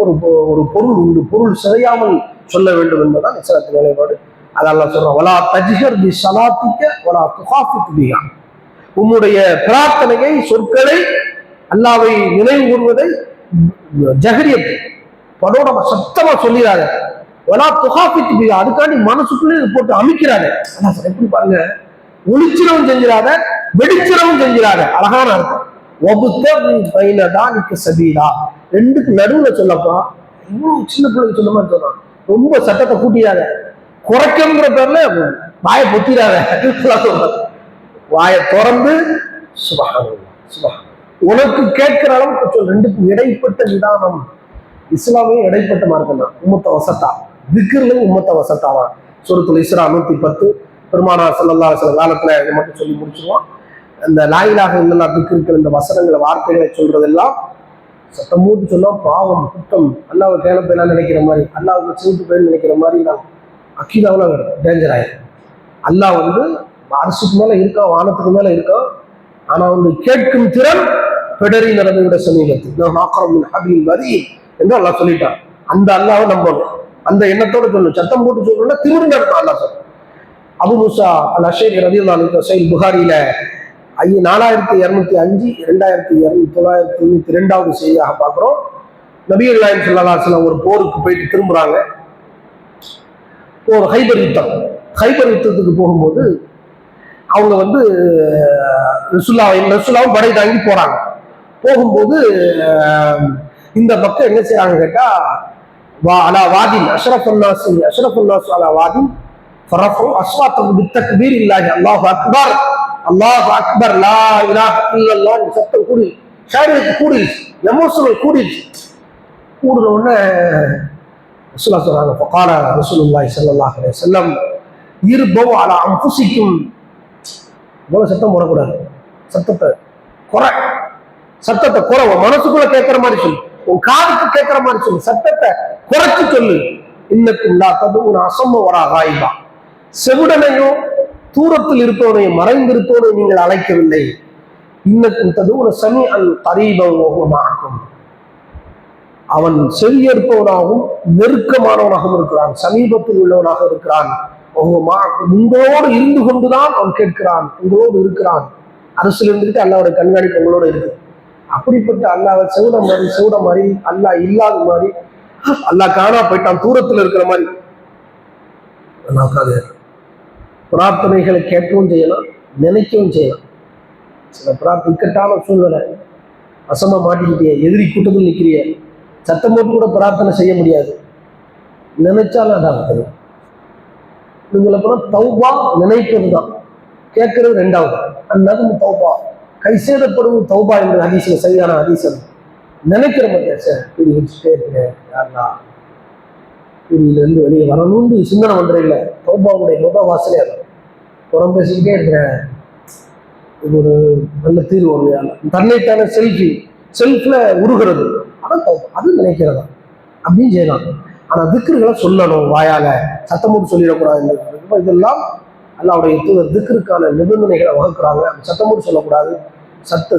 ஒரு பொருள் உண்டு. பொருள் சிதையாமல் சொல்ல வேண்டும் என்பதுதான் இஸ்லாத்தின் நிலைப்பாடு. அதெல்லாம் சொல்றோம். வலா தஜ்ஹர் பி ஸலாத்திக வலா துகாஃபித் பிஹா. உன்னுடைய பிரார்த்தனையை, சொற்களை, அல்லாஹ்வை நினைவு கூறுவதை ஜஹரியத் படோட சத்தமா சொல்லிடாத. வலா துகாஃபித் பிஹா, அதுக்காண்டி மனசுக்குள்ளே போட்டு அமைக்கிறாத. எப்படி பாருங்க, ஒளிச்சிரவும் செஞ்சிடாத, வெடிச்சிரவும் செஞ்சிடாத. அழகான அர்த்தம். சபீலா, ரெண்டுக்கு நடுவுல சொல்லப்பா. இவ்வளவு சின்ன பிள்ளைங்க சொன்ன மாதிரி சொல்லலாம். ரொம்ப சட்டத்தை கூட்டிடாத, குறைக்கங்கிற பேர்ல வாயை பொத்திடாத. வாயை திறந்து உனக்கு கேட்கிற அளவுக்கு சொல். ரெண்டுக்கும் இடைப்பட்ட நிதானம். இஸ்லாமையும் இடைப்பட்ட மார்க்கம் தான். உம்மத்த வசத்தா, திக்ர்லையும் உம்மத்த வசத்தாவா. சூரத்துல் இஸ்ரா 110. பெருமானார் ஸல்லல்லாஹு அலைஹி வஸல்லம் காலத்துல இதை மட்டும் சொல்லி முடிச்சிருவோம். இந்த லா இலாஹ இல்லல்லாஹ் திக்ர்கள், இந்த வசனங்களை, வார்த்தைகளை சொல்றதெல்லாம் சத்தம் மூட்டு சொன்னா பாவம், குற்றம், அல்லாஹ்வை கேள போயெல்லாம் நினைக்கிற மாதிரி, அல்லாஹ்வுக்கு சீட்டு போய் நினைக்கிற மாதிரி நான் அக்கீதாவில் டேஞ்சர் ஆயிடும். அல்லாஹ் அரசுக்கு மேல இருக்கா, வானத்துக்கு மேல இருக்கா. ஆனா கேட்கும் திறன் பெடரி நடந்து விட சமீபத்தில் வரி என்று அல்லாஹ் சொல்லிட்டான். அந்த அல்லாஹ்வை நம்பணும், அந்த எண்ணத்தோட சொல்லணும். சத்தம் போட்டு சொல்லணும்னா திமிர்ந்த இருக்கும். அல்லாஹ் சொல்ல அபு மூசா அல் அஷரி ரலியல்லாஹு அன்ஹு சஹீஹ் புகாரியில 4205 2992 செய்தியாக பார்க்கிறோம். நபிகள் நாயகம் ஸல்லல்லாஹு அலைஹி வஸல்லம் ஒரு போருக்கு போயிட்டு திரும்புறாங்க. ஒரு ஹைபர் யுத்தத்துக்கு போகும்போது அவங்க ரசூலுல்லாஹ்வும் படை தாங்கி போறாங்க. போகும்போது இந்த பக்கம் என்ன செய்யறாங்க கேட்டா, அலா வாதின் அஷ்ரஃபுன்னாஸ் அலா வாதின் ஃபரஃபு அஸ்வாத்தஹும் பித்தக்பீர் இல்லாஹி அல்லாஹு அக்பர் அல்லாஹு அக்பர் லா இலாஹ இல்லல்லாஹ் சத்தம் கூடி ஷாரியத்து கூடிருச்சு, எமோஷனல் கூடிருச்சு. கூடுன உடனே ரசூலுல்லாஹ் சொல்றாங்க, ஃபகால ரசூலுல்லாஹி ஸல்லல்லாஹு அலைஹி வஸல்லம் இர்பவு அலா அன்ஃபுசிக்கும். இவ்வளவு சத்தம் போடக்கூடாது, சத்தத்தை குறை, உன் மனசுக்குள்ள கேட்கிற மாதிரி சொல்லு, உன் காதுக்கு கேட்கிற மாதிரி சொல்லு, சத்தத்தை குறைச்சு சொல்லு. இன்னக்கும் லா ததுஉன அஸம்ம வரா காயிபா, செவிடனையும் தூரத்தில் இருப்பவனையும் மறைந்திருப்பவனையும் நீங்கள் அழைக்கவில்லை. இன்னக்கும் ததுஉன ஸமீஅன் கரீபன் வ ஹுவ மஅக்கும், அவன் செவியேற்பவனாகவும் நெருக்கமானவனாகவும் இருக்கிறான், சமீபத்தில் உள்ளவனாக இருக்கிறான். உங்களோடு இருந்து கொண்டுதான் அவன் கேட்கிறான், உங்களோடு இருக்கிறான். அரசுல இருந்துட்டு அல்லாவோட கண்காணிப்பு உங்களோட இருக்கு. அப்படிப்பட்ட அல்லாவை செவிட மாதிரி, அல்லாஹ் இல்லாத மாதிரி, அல்லாஹ் காணா போயிட்டான், தூரத்தில் இருக்கிற மாதிரி பிரார்த்தனைகளை கேட்கவும் செய்யலாம், நினைக்கவும் செய்யலாம். சில இக்கட்டான சூழ்நிலை, வசமா மாட்டிக்கிட்டே எதிரி கூட்டத்தில் நிற்கிறிய, சத்தம் போட்டு கூட பிரார்த்தனை செய்ய முடியாது, நினைச்சாலும் அதான் தெரியும். நீங்களை போல தௌபா நினைக்கிறது தான், கேட்கறது ரெண்டாவது. அந்நது தௌபா, கை சேதப்படுவது தௌபா என்ற ஹதீஸ்ல சரியான ஹதீஸ். நினைக்கிற மாதிரியா சார் கூடி வச்சுட்டே இருக்கிறேன், யாருனா கூடியிலேருந்து வெளியே வரணும்னு சிந்தனை பண்ற இல்லை. தௌபாவுடைய வாசலே அதை புறம் பேசிக்கிட்டே இருக்கிறேன். இது ஒரு நல்ல தீர்வு ஒன்று. தன்னைத்தான செல்ஃப்ல உருகிறது, அதான் தௌபா, அது நினைக்கிறதா அப்படின்னு செய்யலாம். ஆனா திக்ருகளை சொல்லணும், வாயால சத்தம் போட்டு சொல்லிடக்கூடாது. இதெல்லாம் அல்லாஹ்வுடைய தூதர் திக்ருக்கான நிபந்தனைகளை வகுக்கிறாங்க. சத்தம் போட்டு சொல்லக்கூடாது,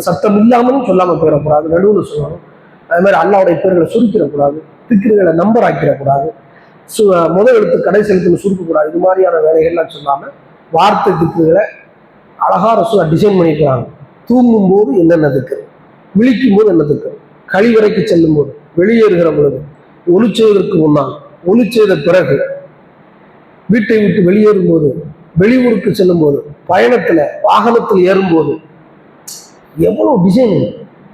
சத்தம் இல்லாமலும் சொல்லாமல் போயிடக்கூடாது, நடுவில் சொல்லணும். அது மாதிரி அல்லாஹ்வுடைய பேர்களை சுருக்கிடக்கூடாது, திக்ருகளை நம்பர் ஆக்கிடக்கூடாது, முதல் எழுத்து கடைசி எழுத்துன்னு சுருக்கக்கூடாது. இது மாதிரியான வேலைகள்லாம் சொல்லாமல் வார்த்தை திக்ருகளை அழகா ரசூலா டிசைன் பண்ணிக்கிறாங்க. தூங்கும் போது என்னென்ன திக்ரு, விழிக்கும் போது என்ன திக்ரு, கழிவறைக்கு செல்லும் போது, வெளியேறுகிற பொழுது, ஒளி செய்வதற்கு முன்னால், ஒளி செய்த பிறகு, வீட்டை விட்டு வெளியேறும் போது, வெளியூருக்கு செல்லும் போது, பயணத்துல வாகனத்தில் ஏறும்போது, எவ்வளவு டிசைன்.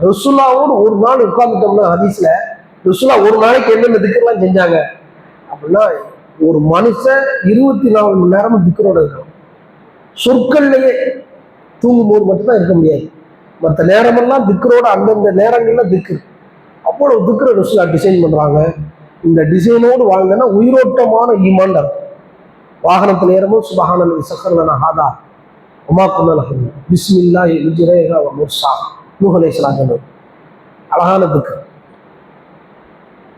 ரசூலுல்லாவோடு ஒரு நாள் உட்கார்ந்துட்டோம்னா ஹதீஸ்ல ரசூலுல்லாஹ் ஒரு நாளைக்கு என்னென்ன திக்ரெல்லாம் செஞ்சாங்க அப்படின்னா, ஒரு மனுஷன் 24 மணி நேரமும் திக்ரோட இருக்கணும். சொற்கள்லயே தூங்கும் போது மட்டும்தான் இருக்க முடியாது, மற்ற நேரமெல்லாம் திக்ரோட, அந்தந்த நேரங்கள்ல திக்ரு. அவ்வளவு திக்ர ரசூலுல்லாஹ் டிசைன் பண்றாங்க. இந்த டிசைனோடு வாழ்ந்தனா உயிரோட்டமான ஈமான் அர்த்தம். வாகனத்தில் ஏறும்போது சுபஹானல்லாஹி ஸஹர்லனா ஹாதா வமா குன்னா லஹு பிஸ்மில்லாஹி முஜ்ரிஹா வ முர்ஸாஹா, நூஹ் அலைஹிஸ்ஸலாம் சொன்னது அழகான திக்ர்.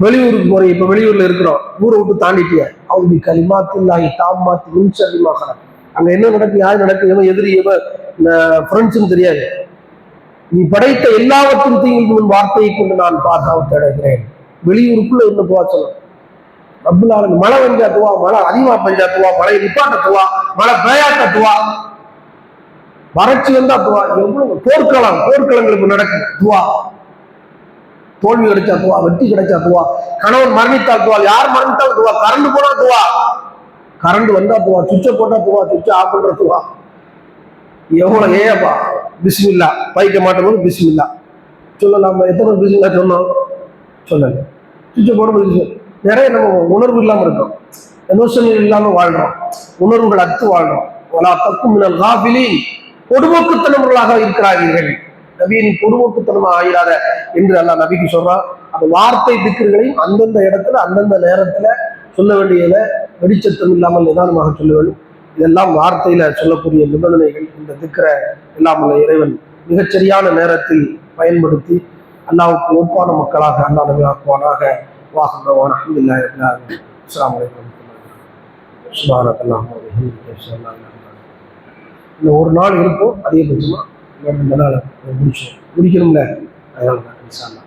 வெளியூருக்கு போறீங்க, இப்ப வெளியூர்ல இருக்கிறோம், ஊரை விட்டு தாண்டிட்டிய அவங்க கலிமாத்துல்லாஹி தாம்மாத்தி மின் ஷர்ரி மா ஹலக், அங்க என்ன நடக்கு, யார் நடக்கு, எவன் எதிரி, எவன் ஃப்ரெண்ட்ஸ்ன்னு தெரியாது. நீ படைத்த எல்லாவற்றும் தீங்கும் வார்த்தையை கொண்டு நான் பாதுகாப்பு அடைகிறேன். வெளியூருக்குள்ள என்ன போக சொல்லணும், ரப்புல் ஆலமீன் மழை பெஞ்சா துவா, மழை அதிகமா பெஞ்சா துவா, மழை நிப்பாட்ட துவா, மழை பெய்யாட்ட துவா, வறட்சி வந்தா துவா. எவ்வளவு போர்க்களங்களுக்கு நடக்கும் துவா. தோல்வி கிடைச்சா துவா, வெற்றி கிடைச்சா துவா, கணவன் மரணித்தால் துவா, யார் மரணித்தால் துவா, கரண்ட் போனா துவா, கரண்ட் வந்தா துவா, சுவிட்ச போட்டா துவா, சுவிட்ச ஆஃப் பண்ற துவா. எவ்வளவு ஏப்பா பிஸ்மில்லா பைக்க மாட்டும் போது பிஸ்மில்லா சொல்லலாம். எத்தனை பிஸ்மில்லா சொன்னோம் சொல்லல. சுவிட்ச போடும்போது நிறைய நம்ம உணர்வு இல்லாம இருக்கோம், எமோஷனல் இல்லாம வாழ்றோம், உணர்வுகள் அத்து வாழ்றோம். தக்கும் மினல் காஃபிலீன், பொதுமோக்குத்தனவர்களாக இருக்கிறார்கள். நபியின் பொதுமோக்குத்தனமா ஆயிராத என்று அல்லாஹ் நபிக்கு சொல்றான். அந்த வார்த்தை திக்ர்களையும் அந்தந்த இடத்துல அந்தந்த நேரத்துல சொல்ல வேண்டியதை வெளிச்சத்தம் இல்லாமல் நிதானமாக சொல்ல வேண்டும். இதெல்லாம் வார்த்தையில சொல்லக்கூடிய நிபந்தனைகள். இந்த திக்ரை எல்லாம் உள்ள இறைவன் மிகச்சரியான நேரத்தில் பயன்படுத்தி அல்லாஹ்வுக்கு ஒப்பான மக்களாக அல்லாஹ் நபி ஆக்குவானாக. வாஹ்ரவான அல்ஹம்துலில்லாஹி ரப்பில் ஆலமீன். அஸ்ஸலாமு அலைக்கும் சுப்ஹானல்லாஹி வ பிஹம்திஹி. இன்னும் ஒரு நாள் இருக்கும் அதிகபட்சமா, 2 நாள் முடிக்கணும்ல, அதனால இன்ஷா அல்லாஹ்.